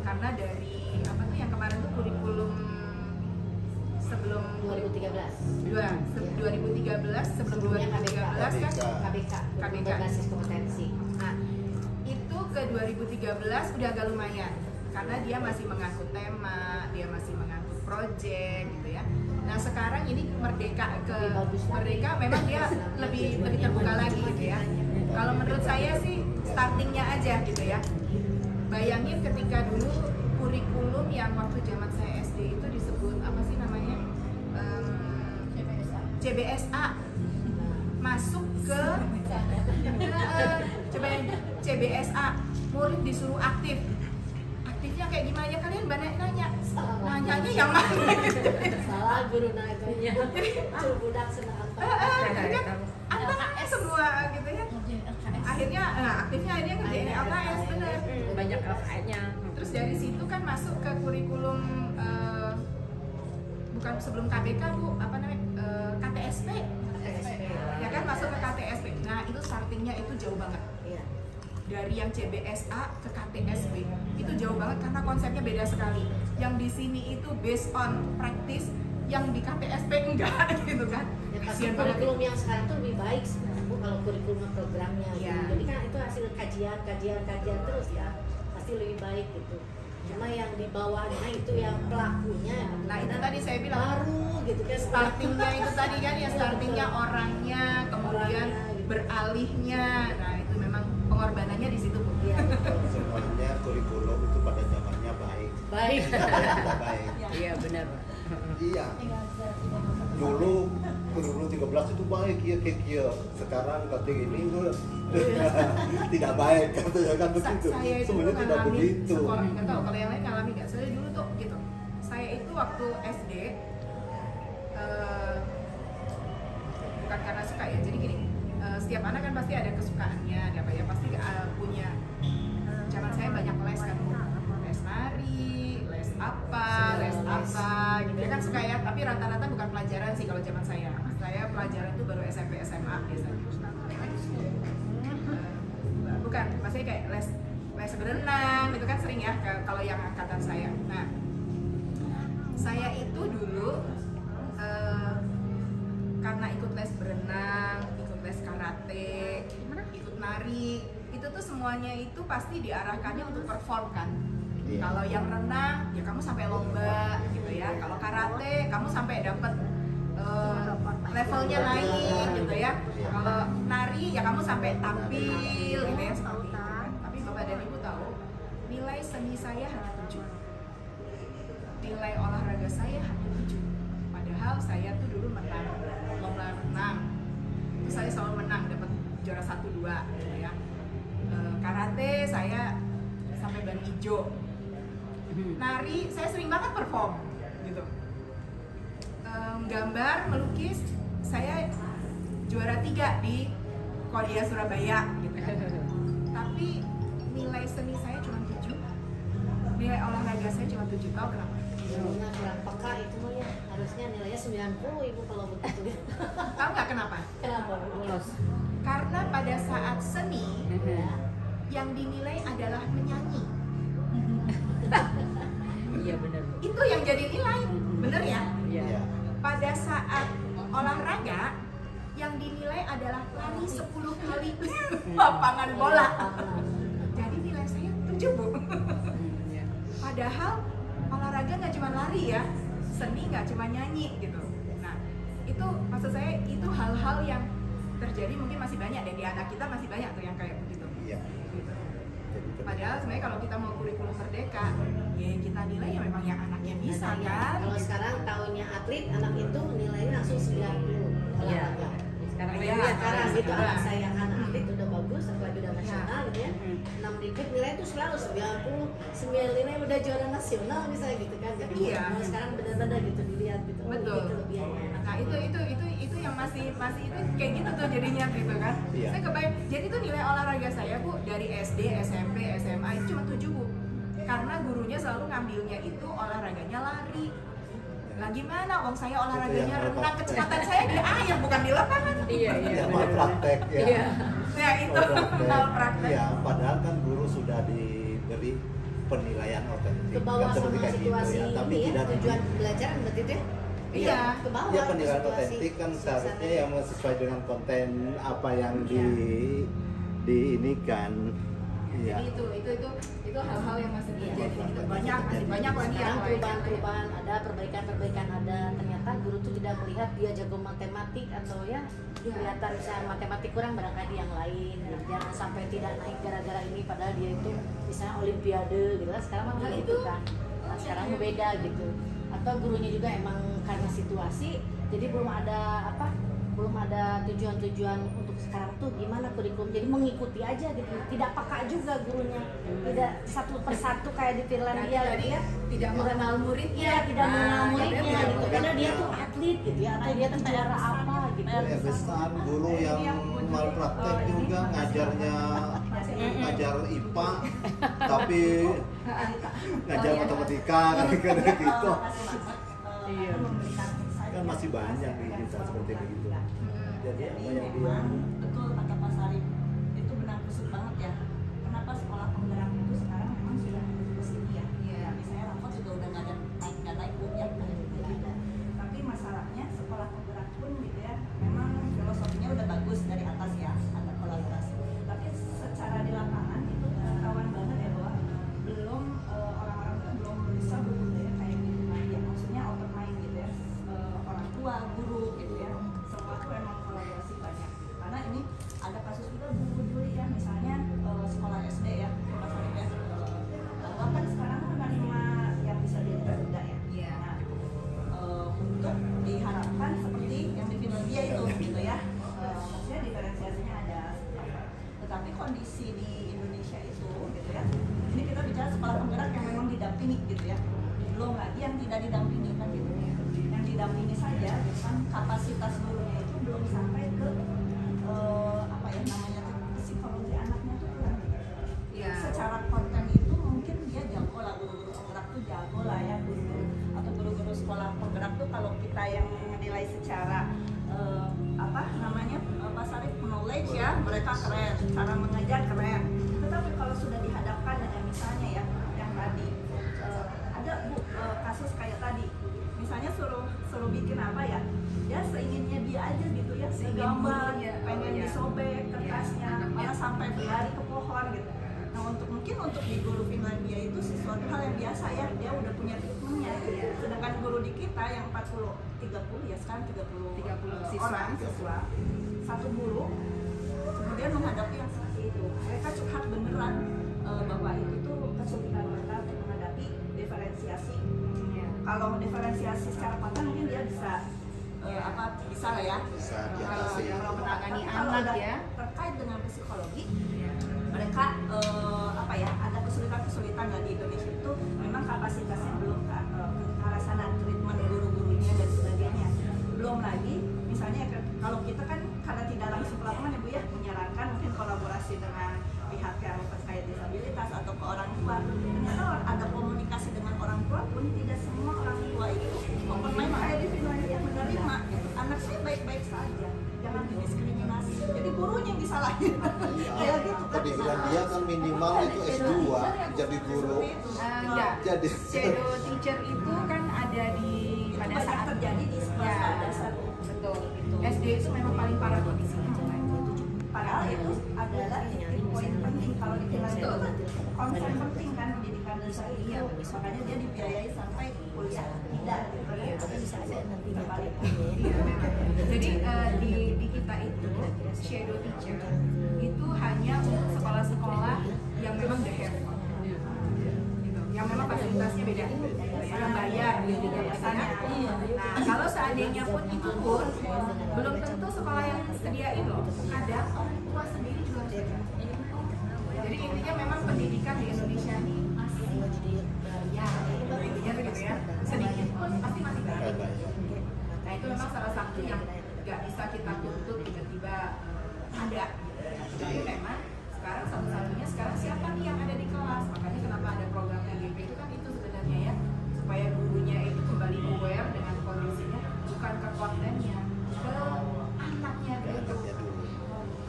Karena dari apa tuh yang kemarin tuh kurikulum sebelum 2013. 2013 sebelum Sebelumnya 2013 kan KBK, KBK. berbasis kompetensi. nah itu ke 2013 udah agak lumayan karena dia masih mengangkut tema, dia masih mengangkut project gitu ya. Nah sekarang ini merdeka ke Lebih bagus lagi. merdeka memang dia lebih terbuka lagi gitu ya. Kalau menurut saya sih startingnya aja gitu ya. Bayangin ketika dulu kurikulum yang waktu zaman saya SD itu disebut apa sih namanya? CBSA. Masuk ke coba CBSA, murid disuruh aktif. Aktifnya kayak gimana ya, kalian banyak nanya. Nanyanya yang mana? Salah guru naganya. Budak senang apa semua gitu ya. Akhirnya aktifnya akhirnya ngerjain LKS bener. Banyak LKS-nya. Terus dari situ kan masuk ke kurikulum bukan sebelum KBK Bu, apa namanya? KTSP. Ya kan masuk ke KTSP. Nah, itu startingnya itu jauh banget. Iya. Dari yang CBSA ke KTSP itu jauh banget karena konsepnya beda sekali. Yang di sini itu based on practice, yang di KTSP enggak gitu kan. Ya, tapi Kasian banget. kurikulum yang sekarang tuh lebih baik sebenarnya Bu, kalau kurikulum programnya gitu. Iya. Jadi kan itu hasil kajian terus ya, pasti lebih baik gitu. Cuma yang di bawahnya itu yang pelakunya Nah, itu tadi saya bilang baru gitu kan, startingnya itu tadi kan ya, startingnya orangnya, kemudian Orangnya, gitu. beralihnya. Nah, itu memang pengorbanannya di situ Bu. Iya, betul. Sebenarnya kurikulum itu pada zamannya baik. Baik. Tidak baik. Iya benar. Iya. Dulu kurikulum 13 itu baik ya kayak kia. Sekarang kata ini tidak baik katanya kan begitu. Saya itu Sebenarnya tidak ngalami begitu. sekolah, nggak tahu kalau yang lain ngalami nggak. Saya dulu tuh gitu. Saya itu waktu SD bukan karena suka ya. Jadi gini, setiap anak kan pasti ada kesukaannya, ada apa ya, pasti punya. Zaman saya banyak les kan, les nari, les apa, gitu ya kan suka ya. Tapi rata-rata bukan pelajaran sih kalau zaman saya. Saya pelajaran itu baru SMP SMA biasanya. Bukan, maksudnya kayak les berenang itu kan sering ya kalau yang angkatan saya. Nah, saya itu dulu karena ikut les berenang, ikut les karate, ikut nari, itu tuh semuanya itu pasti diarahkannya untuk perform kan. Iya. Kalau yang renang ya kamu sampai lomba gitu ya. Kalau karate kamu sampai dapat levelnya naik gitu ya. Kalau nari ya kamu sampai tampil gitu ya seperti itu kan. Tapi Bapak dan Ibu tahu nilai seni saya hanya 7. Nilai olahraga saya hanya 7. Padahal saya tuh dulu menang lomba renang. Itu saya selalu menang, dapat juara 1 2 gitu ya. Karate saya sampai ban hijau. Nari saya sering banget perform gitu. Gambar, melukis saya juara 3 di Kodia Surabaya gitu kan. Tapi nilai seni saya cuma 7. Nilai olahraga saya cuma 7. Tahu kenapa? Ilmunya kurang peka itu mah ya, harusnya nilainya 90 Ibu kalau begitu ya. Tahu nggak kenapa? Kenapa Bu? Karena pada saat seni Ya. yang dinilai adalah menyanyi. Iya benar. Itu yang jadi nilai, bener ya? Iya. Pada saat olahraga yang dinilai adalah lari 10 kali lapangan bola. Jadi nilai saya 7 Bu. Iya. Padahal olahraga nggak cuma lari ya, seni nggak cuma nyanyi gitu. Nah, itu maksud saya itu hal-hal yang terjadi mungkin masih banyak dan di anak kita masih banyak tuh yang kayak begitu. Iya. Gitu. Padahal sebenarnya kalau kita mau kurikulum merdeka, ya kita nilai ya memang yang anaknya bisa kan. Kalau sekarang tahunnya atlet, anak itu nilainya langsung 90 Iya. olahraga. Sekarang Iya, lihat Sekarang gitu sekarang. anak saya anak atlet udah bagus, apalagi udah nasional gitu ya. Hmm. 6 dikit nilai itu selalu 90, 9 nilai udah juara nasional misalnya gitu kan. Jadi Iya. kalau sekarang benar-benar gitu dilihat gitu. Oh, Betul. ini kelebihannya anak. Nah itu yang masih itu kayak gitu tuh jadinya gitu kan. Iya. Saya kebayang. Jadi tuh nilai olahraga saya Bu dari SD, SMP, SMA itu cuma 7 Bu. Karena gurunya selalu ngambilnya itu olahraganya lari. Lah gimana? Wong saya olahraganya renang, kecepatan saya di air bukan di lapangan. Iya iya. Ya, benar. praktek ya. Iya. Nah itu hal praktek. Iya, padahal kan guru sudah diberi penilaian otentik. Ke bawah Kan seperti sama kayak situasi gitu ya. Tapi ini ya, tidak tujuan pembelajaran berarti itu ya? Iya. Ke bawah. ya ke penilaian situasi otentik kan seharusnya suasana. yang sesuai dengan konten apa yang Iya. di ini kan Iya. Jadi itu hal-hal yang masih terjadi. Kita masih banyak lagi yang Sekarang perubahan ada, perbaikan ada. Ternyata guru tuh tidak melihat dia jago matematik atau ya kelihatan misalnya matematik kurang barangkali yang lain. Gitu. Jangan sampai tidak naik gara-gara ini padahal dia itu misalnya olimpiade gitu kan. Sekarang mah itu kan. Nah, sekarang beda gitu. Atau gurunya juga emang karena situasi jadi belum ada tujuan-tujuan untuk sekarang tuh gimana kurikulum, jadi mengikuti aja gitu, tidak peka juga gurunya, tidak satu persatu kayak di Finlandia gitu ya, tidak mengenal muridnya. iya tidak mengenal muridnya kadang gitu, karena dia tuh atlet gitu ya, atau dia tuh juara apa gitu. Ya, besar guru yang malpraktek juga ngajar IPA tapi ngajar matematika kan gitu. Iya. Kan masih banyak di kita seperti itu. Jadi apa yang dia betul kata Pak Sarip, itu benar kusut banget ya. Kenapa sekolah penggerak itu sekarang memang sudah ke sini ya? Iya. Misalnya rapot juga udah nggak naik Bu ya, nggak ada. Tapi masalahnya sekolah penggerak pun gitu ya, memang filosofinya udah bagus dari atas ya, ada kolaborasi. Tapi secara di lapangan itu ketahuan banget ya bahwa belum orang-orang itu belum bisa berbudaya kayak gitu ya. Maksudnya open mind gitu ya, orang tua, guru gitu ya. Semua tuh emang kolaborasi banyak. Karena ini ada kasus juga Bu Juli ya, misalnya sekolah SD ya, Pak Sarip ya, bahwa kan sekarang menerima yang bisa diajar ya. Iya. Nah, untuk diharapkan seperti yang di Finlandia itu gitu ya, maksudnya diferensiasinya ada. Tetapi kondisi di Indonesia itu gitu ya, ini kita bicara sekolah penggerak yang memang didampingi gitu ya, belum lagi yang tidak didampingi kan gitu ya. Yang didampingi saja kan kapasitas gurunya itu belum sampai ke apa ya namanya psikologi anaknya tuh kurang. Iya. Secara konten itu mungkin dia jago lah, guru-guru penggerak tuh jago lah ya, guru atau guru-guru sekolah penggerak tuh kalau kita yang menilai secara apa namanya Pak Sarip knowledge ya, mereka keren, cara mengajar keren. Tetapi kalau sudah dihadapkan dengan misalnya ya yang tadi ada Bu kasus kayak tadi, misalnya suruh bikin apa ya, ya seinginnya dia aja gitu ya, gambar, pengen disobek kertasnya, malah sampai berlari ke pohon gitu. Nah mungkin untuk di guru Finlandia itu sesuatu hal yang biasa ya, dia udah punya ritmenya. Sedangkan guru di kita yang 30 ya, sekarang 30 orang siswa, satu guru kemudian menghadapi yang seperti itu. Mereka curhat beneran bahwa itu tuh kesulitan mereka untuk menghadapi diferensiasi. Kalau diferensiasi secara konten mungkin dia bisa bisa lah ya. bisa Kalau diatasi. menangani kalau anak ada ya. terkait dengan psikologi, mereka ada kesulitan lah di Indonesia itu, memang kapasitasnya belum ke arah sana, treatment guru-gurunya dan sebagainya. Belum lagi misalnya kalau kita kan karena tidak langsung ke lapangan ya Bu ya, menyarankan mungkin kolaborasi dengan pihak yang terkait disabilitas atau ke orang tua. Ternyata ada komunikasi dengan orang tua pun tidak semua orang tua itu open mind kayak di Finlandia menerima gitu. Anak saya baik-baik saja, jangan didiskriminasi. Jadi gurunya yang disalahin. Kayak gitu kan. Di Finlandia kan minimal itu S2 jadi guru. Enggak. Jadi Shadow teacher itu kan ada di pada Banyak saat terjadi di sekolah ya, dasar. betul itu. SD itu memang paling parah kondisinya. Padahal itu adalah poin penting kalau di Finlandia itu kan konsen penting kan pendidikan dasar itu. Makanya dia dibiayai sampai kuliah tidak gitu ya. Tapi bisa ada nanti balik. Jadi di kita itu shadow teacher itu hanya untuk sekolah-sekolah yang memang the have gitu. Yang memang fasilitasnya beda, yang bayar gitu biasanya. Nah kalau seandainya pun itu pun belum tentu sekolah yang sediain loh. Kadang orang tua sendiri juga harus bayar. Jadi intinya memang pendidikan di Indonesia ini masih bayar, intinya begitu ya. Sedikit pun pasti masih bayar. Nah itu memang salah satu yang nggak bisa kita tuntut tiba-tiba ada. Jadi memang sekarang satu-satunya sekarang siapa nih yang ada di kelas, makanya kenapa ada program LGP itu kan itu sebenarnya ya, supaya gurunya itu kembali aware dengan kondisinya, bukan ke kontennya, ke anaknya gitu.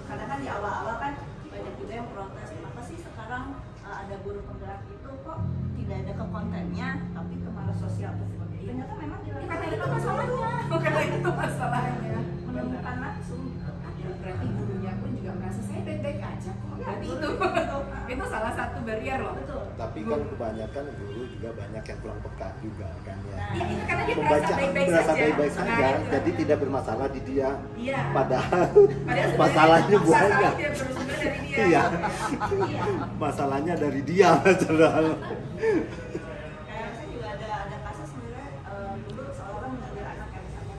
Karena kan di awal-awal kan banyak juga yang protes, kenapa sih sekarang ada guru penggerak itu kok tidak ada ke kontennya, tapi ke malah sosial dan sebagainya. Ternyata memang Karena itu masalahnya, bukan itu masalahnya. menemukan langsung. Berarti gurunya pun juga merasa saya baik-baik aja kok. Berarti itu salah satu barrier loh. Betul. Tapi kan kebanyakan guru juga banyak yang kurang peka juga kan ya. Nah, Ya itu karena dia Membaca merasa baik-baik merasa saja. baik-baik Nah, saja, itu. jadi tidak bermasalah di dia. Iya. Padahal Padahal sebenarnya masalahnya masalah banyak. dia bersumber dari dia. Iya. Iya. Masalahnya dari dia padahal. Kayak saya juga ada kasus sebenarnya dulu seorang menegur anak yang misalnya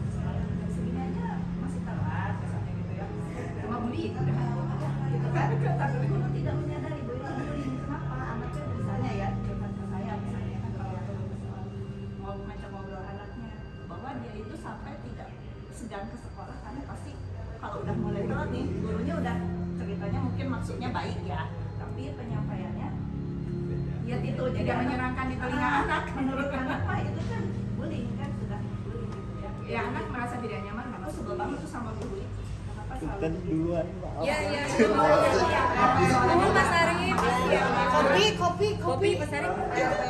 sekarang jam segini aja masih telat misalnya gitu ya. Cuma bullying udah. Gitu kan? Tapi guru tidak menyadari bahwa itu bullying. Kenapa anaknya misalnya ya curhat ke saya misalnya kan kalau mau macam ngobrol anaknya bahwa dia itu sampai tidak segan ke sekolah karena pasti kalau udah mulai telat nih gurunya udah ceritanya mungkin maksudnya baik ya tapi penyampaiannya ya itu Tidak menyenangkan di telinga anak. menurut anak mah itu kan bullying kan sudah bullying gitu ya Ya anak merasa tidak nyaman karena aku sebel banget tuh sama guru itu kenapa selalu Kan duluan, maaf. Iya, iya. Oh, Mas Arif. Kopi, Mas Arif.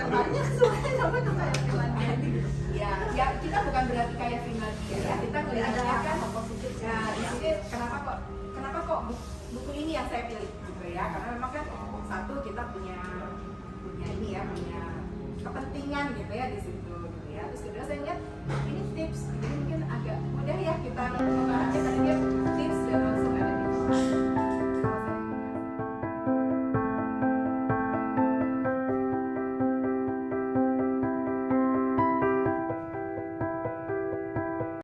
banyak soalnya sampai tuh kayak Finlandia gitu ya kita bukan berarti kayak Finlandia ya. Kita melihatnya kan positif ya di sini kenapa kok buku ini yang saya pilih gitu ya. Karena memang kan satu kita punya ini ya, punya kepentingan gitu ya di situ gitu ya. Terus kedua saya lihat ini tips, jadi mungkin agak mudah ya kita membahasnya tadi dia tips